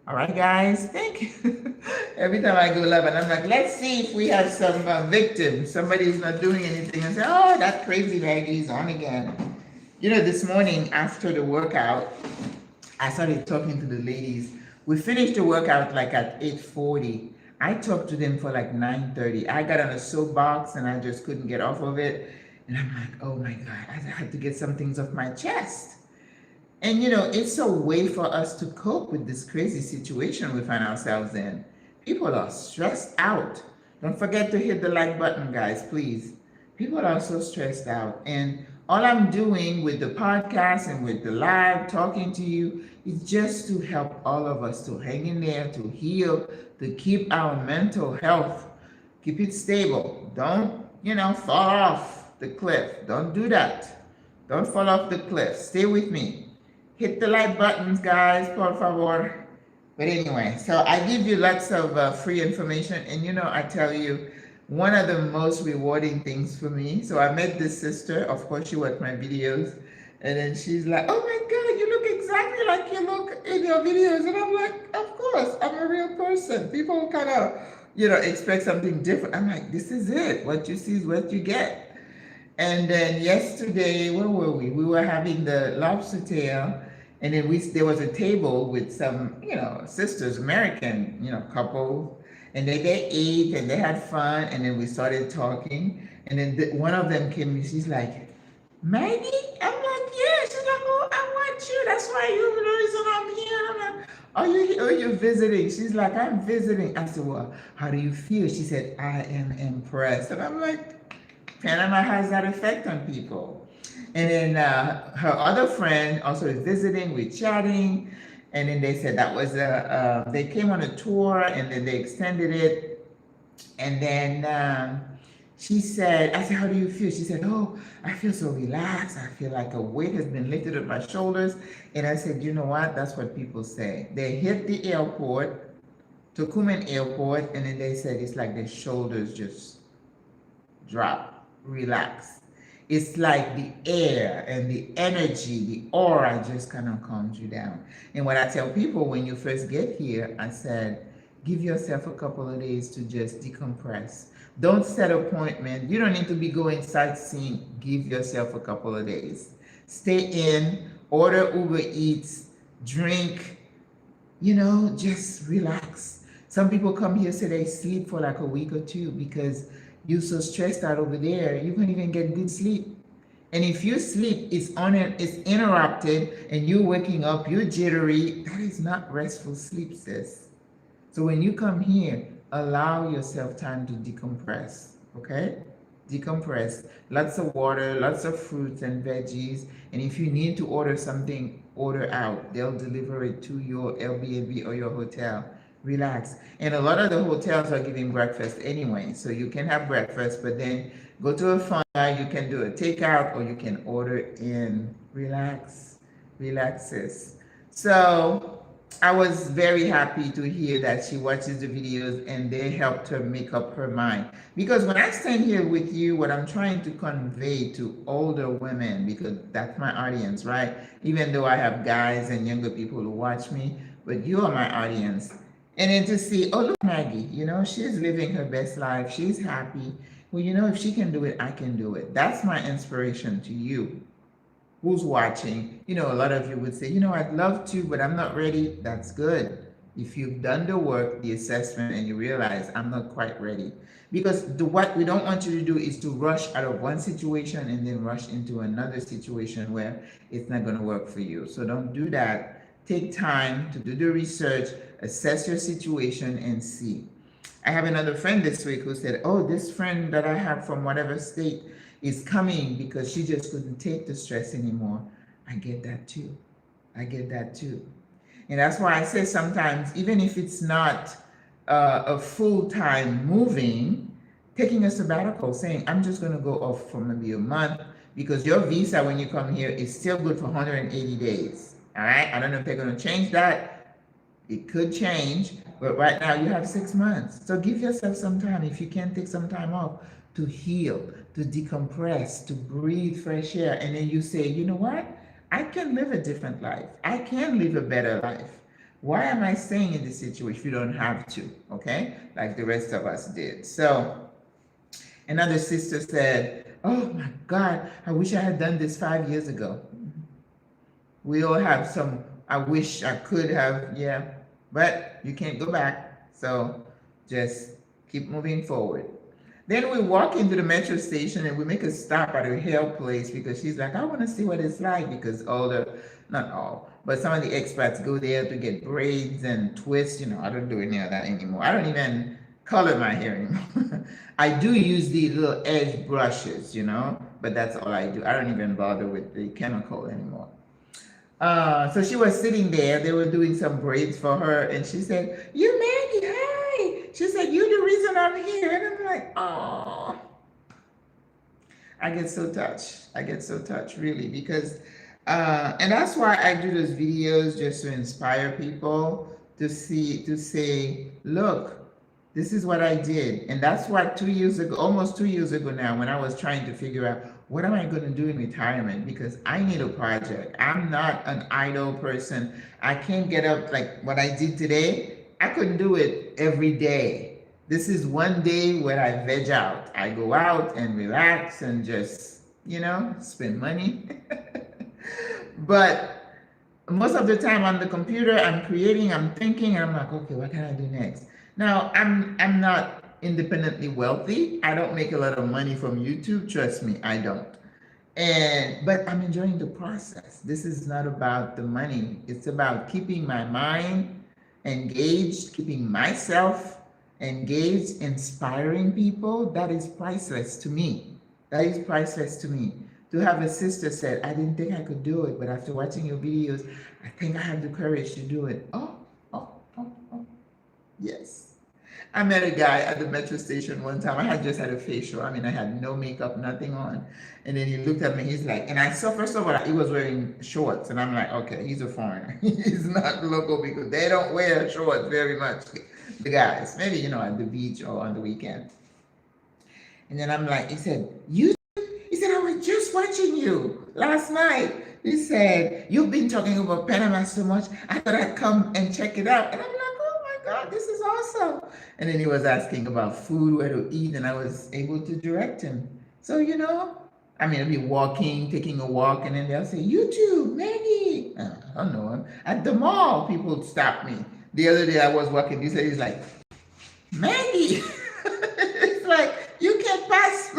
A: All right, guys, thank you. Every time I go live, and I'm like, let's see if we have some victims. Somebody's not doing anything, and say, oh, that crazy lady is on again. You know, this morning after the workout, I started talking to the ladies. We finished the workout like at 8:40. I talked to them for like 9:30. I got on a soapbox and I just couldn't get off of it. And I'm like, oh my God, I had to get some things off my chest. And you know, it's a way for us to cope with this crazy situation we find ourselves in. People are stressed out. Don't forget to hit the like button, guys, please. People are so stressed out. And all I'm doing with the podcast and with the live talking to you is just to help all of us to hang in there, to heal, to keep our mental health, keep it stable. Don't, fall off the cliff. Don't do that. Don't fall off the cliff. Stay with me. Hit the like buttons, guys, por favor. But anyway, so I give you lots of free information. And I tell you, one of the most rewarding things for me. So I met this sister, of course, she watched my videos. And then she's like, oh my God, you look exactly like you look in your videos. And I'm like, of course, I'm a real person. People kind of, expect something different. I'm like, this is it. What you see is what you get. And then yesterday, where were we? We were having the lobster tail. And then there was a table with some, sisters, American, couple. And they ate and they had fun. And then we started talking. And then one of them came and she's like, Maggie? I'm like, yeah. She's like, oh, I want you. That's why you're the reason I'm here. I'm like, are you visiting? She's like, I'm visiting. I said, well, how do you feel? She said, I am impressed. And I'm like, Panama has that effect on people. And then her other friend also is visiting, we're chatting. And then they said that was they came on a tour and then they extended it. And then she said, I said, how do you feel? She said, oh, I feel so relaxed. I feel like a weight has been lifted off my shoulders. And I said, you know what? That's what people say. They hit the airport, Tocumen Airport, and then they said it's like their shoulders just drop, relax. It's like the air and the energy, the aura just kind of calms you down. And what I tell people when you first get here, I said, give yourself a couple of days to just decompress. Don't set an appointment. You don't need to be going sightseeing. Give yourself a couple of days. Stay in, order Uber Eats, drink, just relax. Some people come here, say they sleep for like a week or two because you're so stressed out over there, you can't even get good sleep. And if you sleep it's interrupted and you're waking up, you're jittery, that is not restful sleep, sis. So when you come here, allow yourself time to decompress, okay? Decompress. Lots of water, lots of fruits and veggies. And if you need to order something, order out. They'll deliver it to your Airbnb or your hotel. Relax. And a lot of the hotels are giving breakfast anyway, so you can have breakfast, but then go to a fun, you can do a takeout or you can order in. Relax, sis. So I was very happy to hear that she watches the videos and they helped her make up her mind. Because when I stand here with you, what I'm trying to convey to older women, because that's my audience, right? Even though I have guys and younger people who watch me, but you are my audience. And then to see, oh, look, Maggie, she's living her best life. She's happy. Well, if she can do it, I can do it. That's my inspiration to you who's watching. A lot of you would say, I'd love to, but I'm not ready. That's good. If you've done the work, the assessment, and you realize I'm not quite ready. Because what we don't want you to do is to rush out of one situation and then rush into another situation where it's not going to work for you. So don't do that. Take time to do the research, assess your situation, and see. I have another friend this week who said, oh, this friend that I have from whatever state is coming because she just couldn't take the stress anymore. I get that too. And that's why I say sometimes, even if it's not a full-time moving, taking a sabbatical, saying, I'm just going to go off for maybe a month, because your visa when you come here is still good for 180 days. All right. I don't know if they're going to change that. It could change, but right now you have 6 months. So give yourself some time, if you can take some time off, to heal, to decompress, to breathe fresh air. And then you say, you know what? I can live a different life. I can live a better life. Why am I staying in this situation if you don't have to? Okay? Like the rest of us did. So another sister said, oh my God, I wish I had done this 5 years ago. We all have some, I wish I could have, yeah, but you can't go back. So just keep moving forward. Then we walk into the metro station and we make a stop at a hair place because she's like, I want to see what it's like, because all the, not all, but some of the expats go there to get braids and twists. You know, I don't do any of that anymore. I don't even color my hair anymore. I do use the little edge brushes, you know, but that's all I do. I don't even bother with the chemical anymore. So she was sitting there, they were doing some braids for her, and she said, you Maggie, hi. She said, you the reason I'm here. And I'm like, oh. I get so touched. I get so touched, really, because, and that's why I do those videos, just to inspire people to say, look, this is what I did. And that's what 2 years ago, almost 2 years ago now, when I was trying to figure out, what am I going to do in retirement? Because I need a project. I'm not an idle person. I can't get up like what I did today. I couldn't do it every day. This is one day where I veg out. I go out and relax and just, you know, spend money. But most of the time on the computer, I'm creating, I'm thinking, and I'm like, okay, what can I do next? Now, I'm not independently wealthy. I don't make a lot of money from YouTube. Trust me, I don't. But I'm enjoying the process. This is not about the money. It's about keeping my mind engaged, keeping myself engaged, inspiring people. That is priceless to me. That is priceless to me. To have a sister said, I didn't think I could do it, but after watching your videos, I think I have the courage to do it. Oh. Yes. I met a guy at the metro station one time. I had just had a facial. I mean, I had no makeup, nothing on. And then he looked at me, he's like, and I saw, first of all, he was wearing shorts. And I'm like, okay, he's a foreigner. He's not local, because they don't wear shorts very much, the guys. Maybe, you know, at the beach or on the weekend. And then I'm like, he said, he said, I was just watching you last night. He said, you've been talking about Panama so much, I thought I'd come and check it out. And I'm like, God, this is awesome. And then he was asking about food, where to eat, and I was able to direct him. So, you know, I mean, I'll be walking, taking a walk, and then they'll say, YouTube, Maggie. I don't know him. At the mall, people would stop me. The other day I was walking, this lady's like, Maggie. It's like, you can't pass.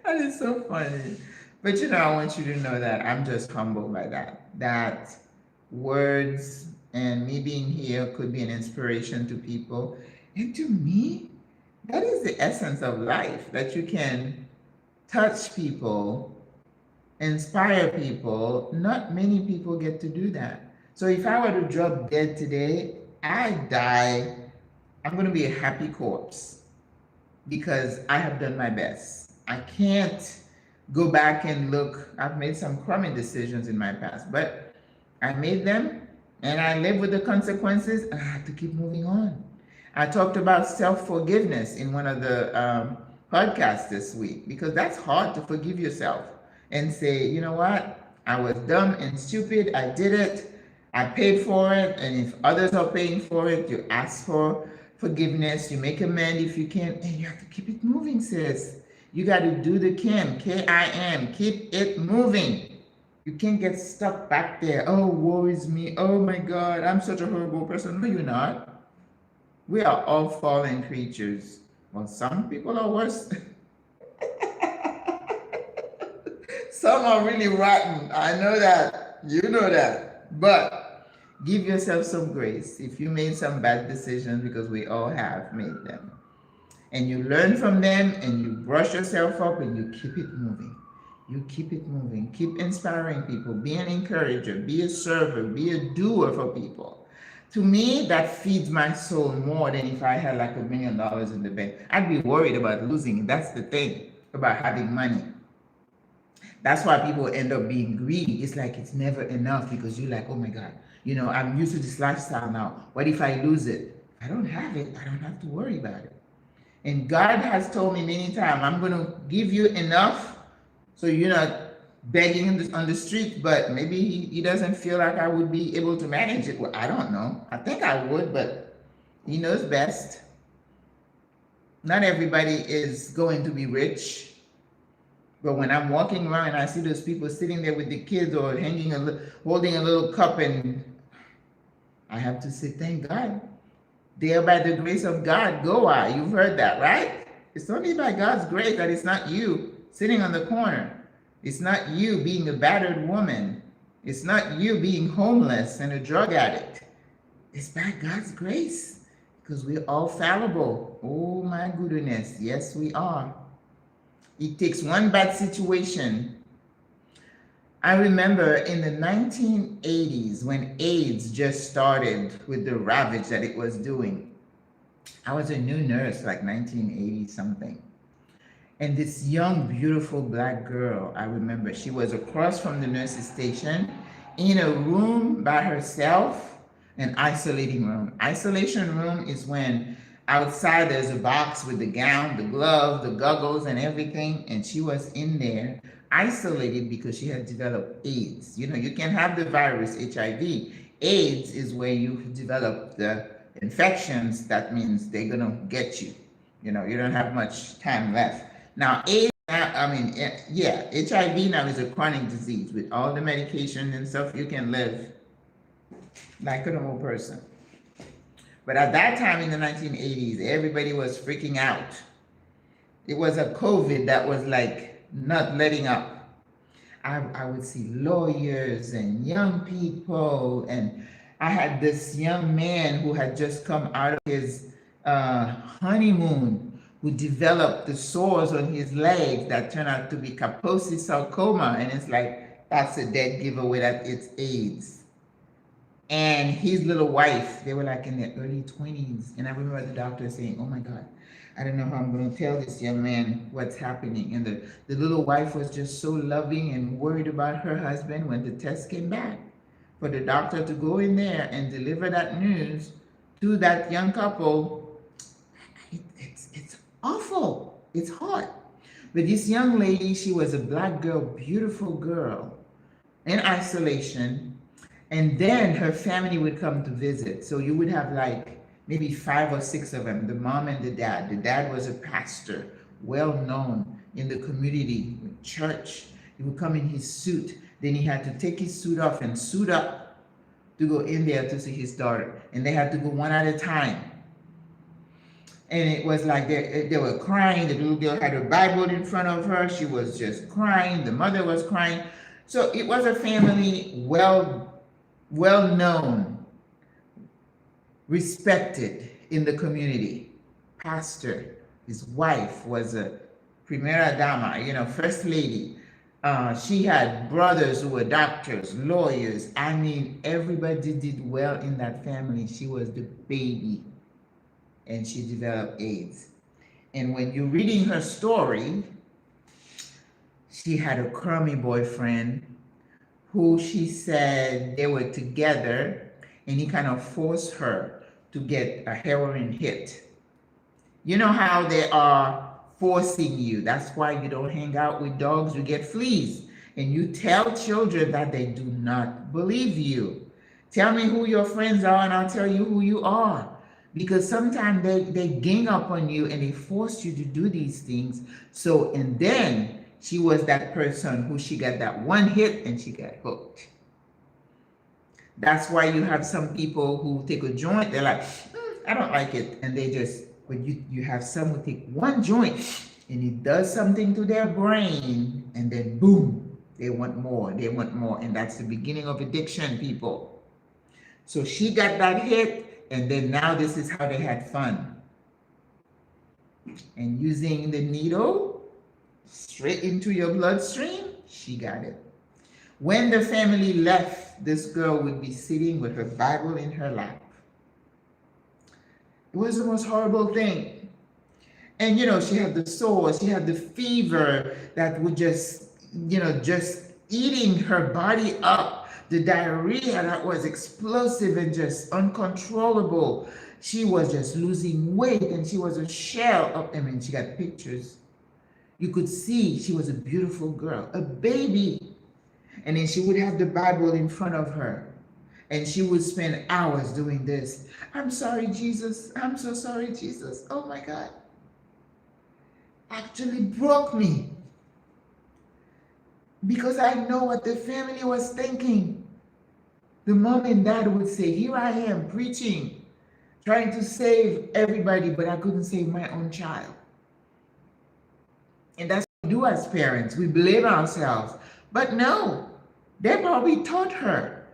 A: That is so funny. But, you know, I want you to know that I'm just humbled by that. That words and me being here could be an inspiration to people. And to me, that is the essence of life, that you can touch people, inspire people. Not many people get to do that. So if I were to drop dead today, I die, I'm going to be a happy corpse, because I have done my best. I can't go back and look. I've made some crummy decisions in my past, but I made them. And I live with the consequences, and I have to keep moving on. I talked about self-forgiveness in one of the podcasts this week, because that's hard to forgive yourself and say, you know what, I was dumb and stupid, I did it, I paid for it, and if others are paying for it, you ask for forgiveness, you make amends if you can, and you have to keep it moving, sis. You got to do the KIM, K-I-M, keep it moving. You can't get stuck back there. Oh, woe is me. Oh my God, I'm such a horrible person. No, you're not. We are all fallen creatures. Well, some people are worse. Some are really rotten. I know that. You know that. But give yourself some grace. If you made some bad decisions, because we all have made them, and you learn from them, and you brush yourself up, and you keep it moving. You keep it moving, keep inspiring people, be an encourager, be a server, be a doer for people. To me, that feeds my soul more than if I had like $1 million in the bank. I'd be worried about losing it. That's the thing about having money. That's why people end up being greedy. It's like it's never enough because you're like, oh my God, I'm used to this lifestyle now. What if I lose it? If I don't have it, I don't have to worry about it. And God has told me many times, I'm going to give you enough so you're not begging on the street, but maybe he doesn't feel like I would be able to manage it. Well, I don't know. I think I would, but he knows best. Not everybody is going to be rich. But when I'm walking around and I see those people sitting there with the kids or holding a little cup, and I have to say, thank God. There by the grace of God go I. You've heard that, right? It's only by God's grace that it's not you sitting on the corner. It's not you being a battered woman. It's not you being homeless and a drug addict. It's by God's grace because we're all fallible. Oh my goodness. Yes, we are. It takes one bad situation. I remember in the 1980s when AIDS just started with the ravage that it was doing. I was a new nurse, like 1980 something. And this young, beautiful black girl, I remember, she was across from the nurse's station in a room by herself, an isolating room. Isolation room is when outside there's a box with the gown, the glove, the goggles, and everything. And she was in there isolated because she had developed AIDS. You can have the virus, HIV. AIDS is where you develop the infections. That means they're going to get you. You don't have much time left. Now, AIDS, HIV now is a chronic disease. With all the medication and stuff, you can live like a normal person. But at that time in the 1980s, everybody was freaking out. It was a COVID that was like not letting up. I would see lawyers and young people, and I had this young man who had just come out of his honeymoon, who developed the sores on his legs that turned out to be Kaposi sarcoma, and it's like, that's a dead giveaway that it's AIDS. And his little wife, they were like in their early 20s. And I remember the doctor saying, oh my God, I don't know how I'm going to tell this young man what's happening. And the little wife was just so loving and worried about her husband when the test came back. For the doctor to go in there and deliver that news to that young couple, it's awful. It's hard. But this young lady, she was a black girl, beautiful girl, in isolation. And then her family would come to visit. So you would have like maybe 5 or 6 of them, the mom and the dad. The dad was a pastor, well known in the community, church. He would come in his suit. Then he had to take his suit off and suit up to go in there to see his daughter. And they had to go one at a time. And it was like they were crying. The little girl had a Bible in front of her. She was just crying. The mother was crying. So it was a family well known, respected in the community. Pastor, his wife was a primera dama, first lady. She had brothers who were doctors, lawyers. I mean, everybody did well in that family. She was the baby, and she developed AIDS. And when you're reading her story, she had a crummy boyfriend who she said they were together, and he kind of forced her to get a heroin hit. You know how they are forcing you. That's why you don't hang out with dogs, you get fleas. And you tell children that, they do not believe you. Tell me who your friends are and I'll tell you who you are. Because sometimes they gang up on you and they force you to do these things. And then she was that person who she got that one hit and she got hooked. That's why you have some people who take a joint, they're like, I don't like it. And they just, but you have some who take one joint and it does something to their brain, and then boom, they want more, and that's the beginning of addiction, people. So she got that hit, and then now this is how they had fun. And using the needle straight into your bloodstream, she got it. When the family left, this girl would be sitting with her Bible in her lap. It was the most horrible thing. And she had the sores, she had the fever that would just eating her body up. The diarrhea that was explosive and just uncontrollable. She was just losing weight and she was a shell of, she got pictures. You could see she was a beautiful girl, a baby. And then she would have the Bible in front of her. And she would spend hours doing this. I'm sorry, Jesus. I'm so sorry, Jesus. Oh my God. Actually broke me. Because I know what the family was thinking. The mom and dad would say, here I am preaching, trying to save everybody, but I couldn't save my own child. And that's what we do as parents. We blame ourselves. But no, they probably taught her.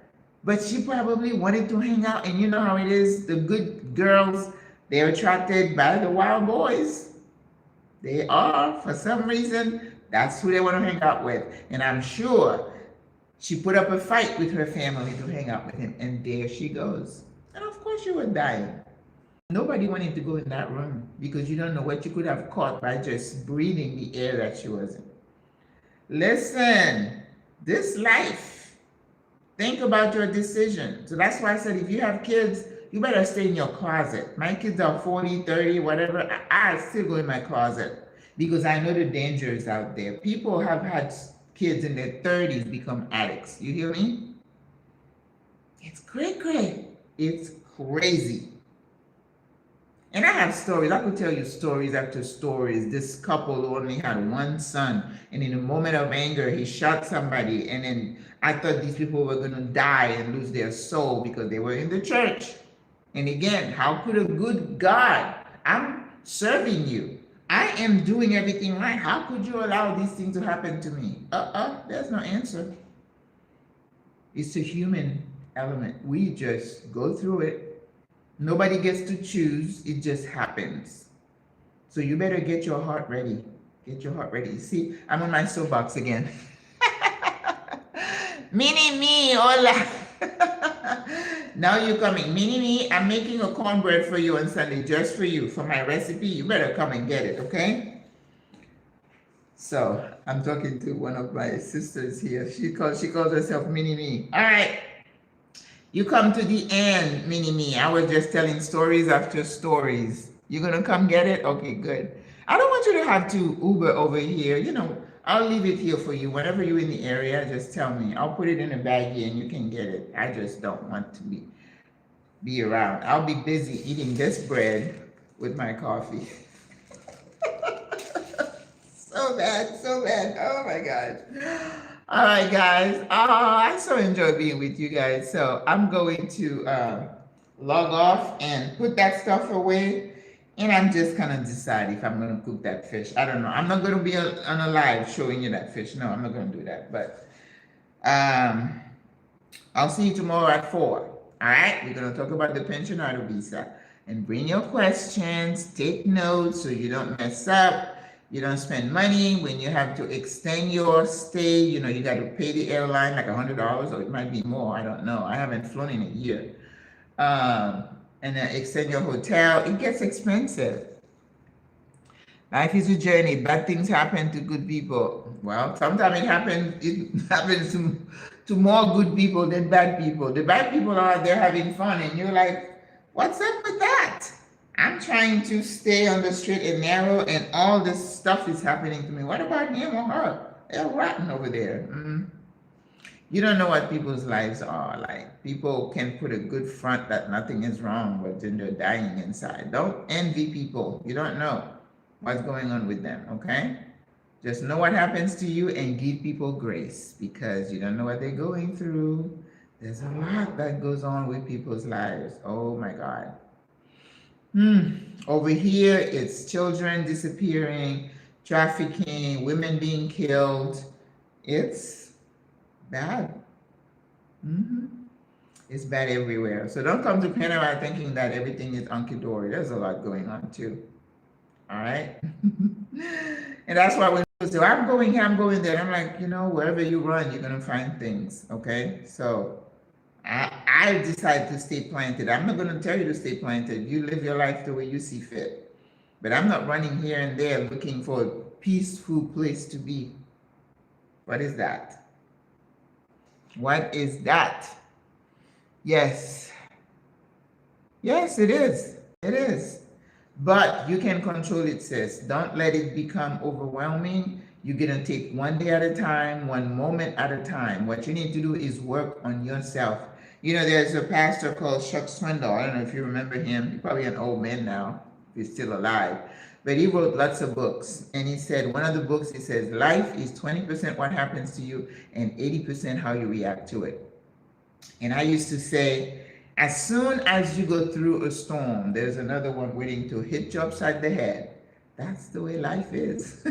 A: But she probably wanted to hang out. And you know how it is, the good girls, they're attracted by the wild boys. They are, for some reason, that's who they want to hang out with. And I'm sure she put up a fight with her family to hang out with him. And there she goes. And of course she was dying. Nobody wanted to go in that room because you don't know what you could have caught by just breathing the air that she was in. Listen, this life, think about your decision. So that's why I said if you have kids, you better stay in your closet. My kids are 40, 30, whatever. I still go in my closet because I know the dangers out there. People have had kids in their 30s become addicts. You hear me? It's cray-cray. It's crazy. And I have stories. I could tell you stories after stories. This couple who only had one son, and in a moment of anger, he shot somebody. And then I thought these people were going to die and lose their soul because they were in the church. And again, how could a good God, I'm serving you. I am doing everything right. How could you allow these things to happen to me? There's no answer. It's a human element. We just go through it. Nobody gets to choose. It just happens. So you better get your heart ready. Get your heart ready. See, I'm on my soapbox again. Mini me, hola. Now you're coming. Mini me, I'm making a cornbread for you on Sunday, just for you, for my recipe. You better come and get it, okay? So I'm talking to one of my sisters here. She calls herself Mini me. All right. You come to the end, Mini me. I was just telling stories after stories. You're going to come get it? Okay, good. I don't want you to have to Uber over here. I'll leave it here for you. Whenever you're in the area, just tell me. I'll put it in a baggie and you can get it. I just don't want to be around. I'll be busy eating this bread with my coffee. So bad, so bad. Oh my God. All right, guys. I so enjoy being with you guys. So I'm going to log off and put that stuff away. And I'm just going to decide if I'm going to cook that fish. I don't know. I'm not going to be on a live showing you that fish. No, I'm not going to do that. But I'll see you tomorrow at 4. All right? We're going to talk about the pensioner visa. And bring your questions. Take notes so you don't mess up. You don't spend money when you have to extend your stay. You got to pay the airline like $100 or it might be more. I don't know. I haven't flown in a year. And then extend your hotel. It gets expensive. Life is a journey. Bad things happen to good people. Well, sometimes it happens to more good people than bad people. The bad people are out there having fun and you're like, what's up with that? I'm trying to stay on the straight and narrow and all this stuff is happening to me. What about him or her? They're rotten over there. You don't know what people's lives are like. People can put a good front that nothing is wrong, but then they're dying inside. Don't envy people. You don't know what's going on with them, okay? Just know what happens to you and give people grace because you don't know what they're going through. There's a lot that goes on with people's lives. Oh my God. Over here, it's children disappearing, trafficking, women being killed. It's bad. It's bad everywhere. So don't come to Panama thinking that everything is hunky-dory. There's a lot going on too. All right? And that's why when people say, well, I'm going here, I'm going there. I'm like, wherever you run, you're gonna find things. Okay, so I decide to stay planted. I'm not gonna tell you to stay planted. You live your life the way you see fit. But I'm not running here and there looking for a peaceful place to be. What is that? What is that? Yes. Yes, it is. It is. But you can control it, sis. Don't let it become overwhelming. You're going to take one day at a time, one moment at a time. What you need to do is work on yourself. There's a pastor called Chuck Swindoll. I don't know if you remember him. He's probably an old man now, if he's still alive. But he wrote lots of books. And he said, one of the books, he says, life is 20% what happens to you and 80% how you react to it. And I used to say, as soon as you go through a storm, there's another one waiting to hit you upside the head. That's the way life is.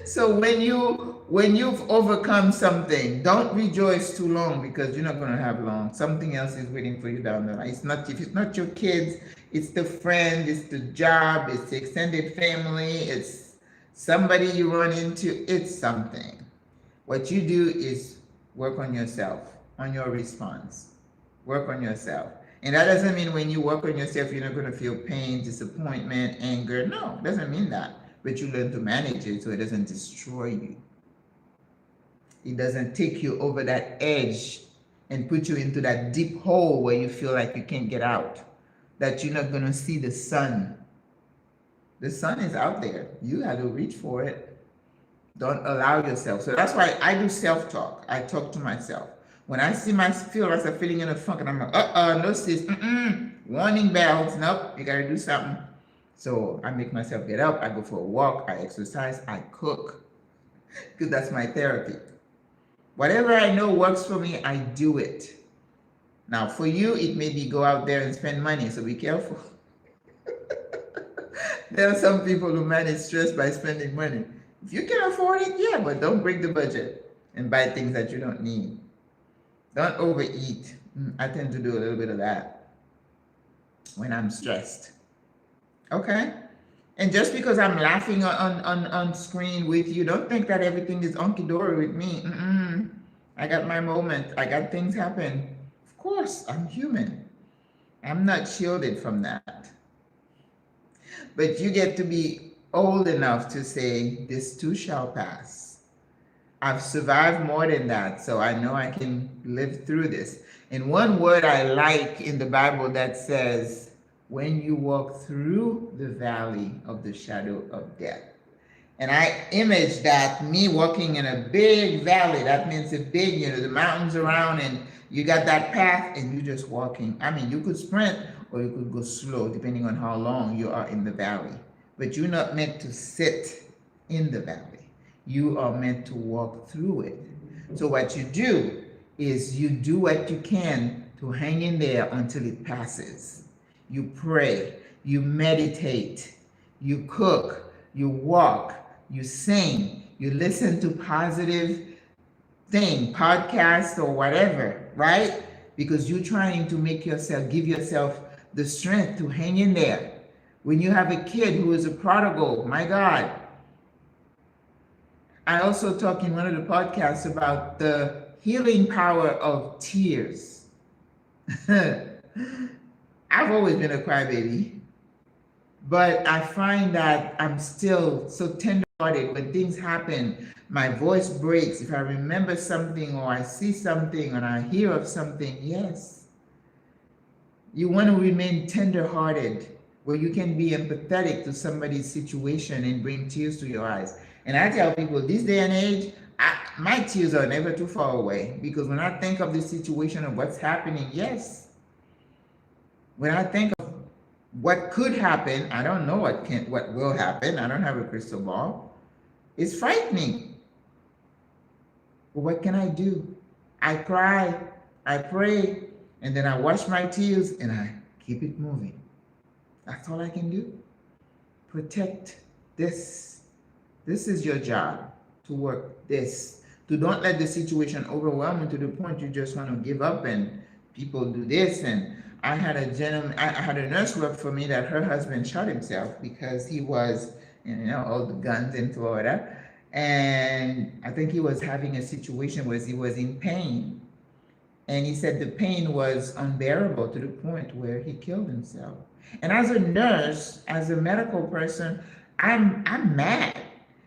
A: So when you've overcome something, don't rejoice too long, because you're not going to have long. Something else is waiting for you down the line. If it's not your kids, it's the friend, it's the job, it's the extended family, it's somebody you run into, it's something. What you do is work on yourself, on your response. Work on yourself. And that doesn't mean when you work on yourself, you're not going to feel pain, disappointment, anger. No, it doesn't mean that. But you learn to manage it so it doesn't destroy you. It doesn't take you over that edge and put you into that deep hole where you feel like you can't get out, that you're not going to see the sun. The sun is out there. You have to reach for it. Don't allow yourself. So that's why I do self-talk. I talk to myself. When I feel myself feeling in a funk, and I'm like, no sis, warning bells, nope, you gotta do something. So I make myself get up, I go for a walk, I exercise, I cook, because that's my therapy. Whatever I know works for me, I do it. Now for you, it may be go out there and spend money, so be careful. There are some people who manage stress by spending money. If you can afford it, yeah, but don't break the budget and buy things that you don't need. Don't overeat. I tend to do a little bit of that when I'm stressed. Okay? And just because I'm laughing on screen with you, don't think that everything is hunky-dory with me. I got my moment. I got things happen. Of course, I'm human. I'm not shielded from that. But you get to be old enough to say, this too shall pass. I've survived more than that, so I know I can live through this. And one word I like in the Bible that says, when you walk through the valley of the shadow of death. And I image that, me walking in a big valley. That means a big, the mountains around, and you got that path, and you're just walking. I mean, you could sprint or you could go slow, depending on how long you are in the valley. But you're not meant to sit in the valley. You are meant to walk through it. So what you do is you do what you can to hang in there until it passes. You pray, you meditate, you cook, you walk, you sing, you listen to positive thing, podcasts or whatever, right? Because you're trying to give yourself the strength to hang in there. When you have a kid who is a prodigal, my God. I also talk in one of the podcasts about the healing power of tears. I've always been a crybaby, but I find that I'm still so tender-hearted when things happen. My voice breaks if I remember something or I see something and I hear of something. Yes, you want to remain tender-hearted where you can be empathetic to somebody's situation and bring tears to your eyes. And I tell people, this day and age, my tears are never too far away, because when I think of the situation of what's happening, yes. When I think of what could happen, I don't know what will happen. I don't have a crystal ball. It's frightening. But what can I do? I cry, I pray, and then I wash my tears and I keep it moving. That's all I can do. Protect this. This is your job, to work this. To don't let the situation overwhelm you to the point you just want to give up and people do this. And I had a nurse work for me that her husband shot himself because he was and all the guns in Florida. And I think he was having a situation where he was in pain. And he said the pain was unbearable to the point where he killed himself. And as a nurse, as a medical person, I'm mad,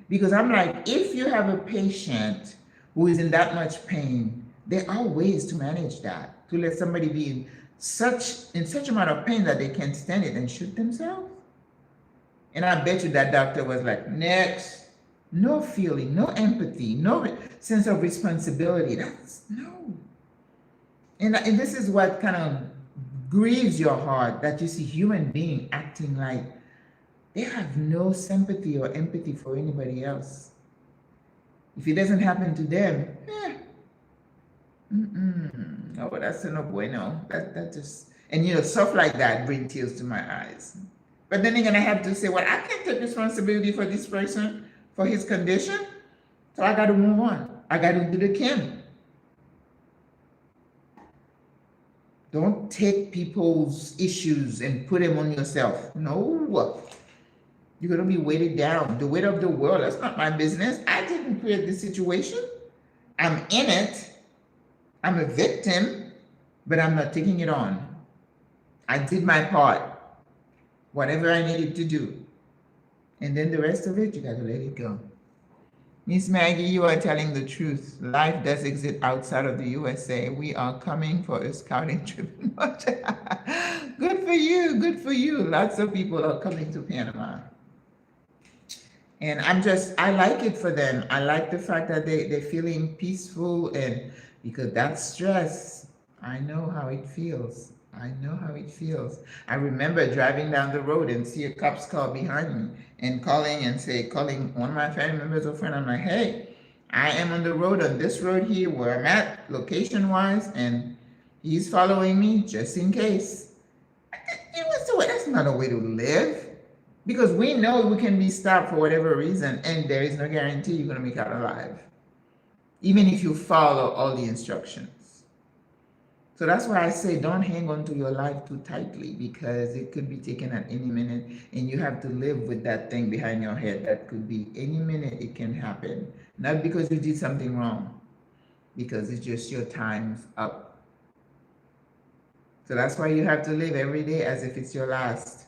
A: because I'm like, if you have a patient who is in that much pain, there are ways to manage that, to let somebody be in such amount of pain that they can't stand it and shoot themselves. And I bet you that doctor was like, next. No feeling, no empathy, no sense of responsibility. That's no. And this is what kind of grieves your heart, that you see human being acting like they have no sympathy or empathy for anybody else. If it doesn't happen to them, no, that's no bueno. That just, and stuff like that bring tears to my eyes. But then again, I have to say, well, I can't take responsibility for this person, for his condition, so I got to move on. I got to do the Kim. Don't take people's issues and put them on yourself. No. You're going to be weighted down. The weight of the world, that's not my business. I didn't create this situation. I'm in it. I'm a victim, but I'm not taking it on. I did my part, whatever I needed to do. And then the rest of it, you got to let it go. Miss Maggie, you are telling the truth. Life does exist outside of the USA. We are coming for a scouting trip. Good for you. Good for you. Lots of people are coming to Panama. And I like it for them. I like the fact that they're feeling peaceful, and because that's stress. I know how it feels. I know how it feels. I remember driving down the road and see a cop's car behind me and calling one of my family members or friend. I'm like, hey, I am on the road, on this road here where I'm at, location-wise, and he's following me just in case. That's not a way to live, because we know we can be stopped for whatever reason, and there is no guarantee you're going to make out alive, even if you follow all the instructions. So that's why I say don't hang on to your life too tightly, because it could be taken at any minute, and you have to live with that thing behind your head. That could be any minute it can happen. Not because you did something wrong, because it's just your time's up. So that's why you have to live every day as if it's your last.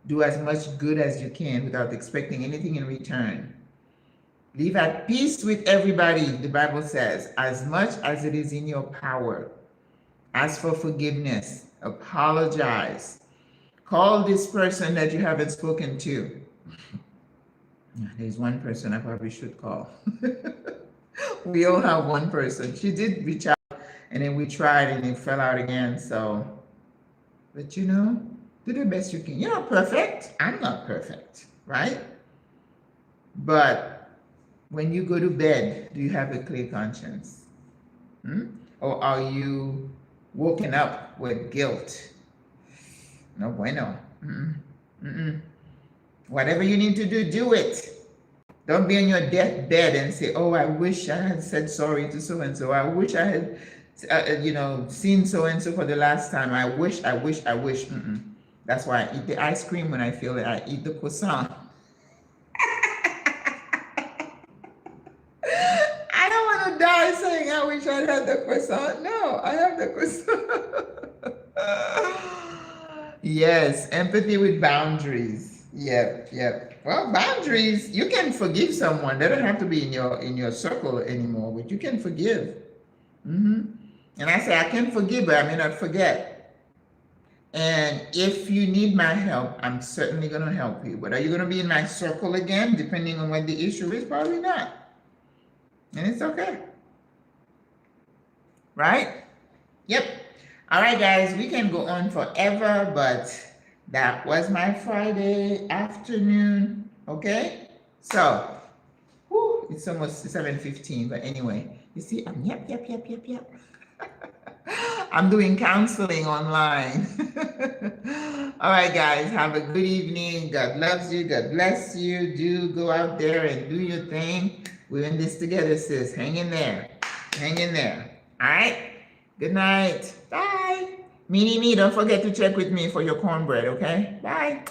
A: Do as much good as you can without expecting anything in return. Live at peace with everybody, the Bible says, as much as it is in your power. Ask for forgiveness, apologize, call this person that you haven't spoken to. There's one person I probably should call. We all have one person. She did reach out, and then we tried and it fell out again. So, but do the best you can. You're not perfect. I'm not perfect, right? But when you go to bed, do you have a clear conscience? Or are you woken up with guilt? No bueno. Whatever you need to do, do it. Don't be on your deathbed and say, oh, I wish I had said sorry to so-and-so. I wish I had, seen so-and-so for the last time. I wish. That's why I eat the ice cream when I feel it. I eat the croissant. I don't want to die saying I wish I had the croissant. No, I have the croissant. Yes, empathy with boundaries. Yep. Well, boundaries, you can forgive someone. They don't have to be in your circle anymore, but you can forgive. And I say, I can forgive, but I may not forget. And if you need my help, I'm certainly going to help you. But are you going to be in my circle again, depending on what the issue is? Probably not. And it's okay. Right? Yep. All right, guys, we can go on forever, but that was my Friday afternoon. Okay? So, it's almost 7:15, but anyway, you see, I'm yep. I'm doing counseling online. All right, guys, have a good evening. God loves you. God bless you. Do go out there and do your thing. We're in this together, sis. Hang in there. Hang in there. All right? Good night. Bye. Me, don't forget to check with me for your cornbread, okay? Bye.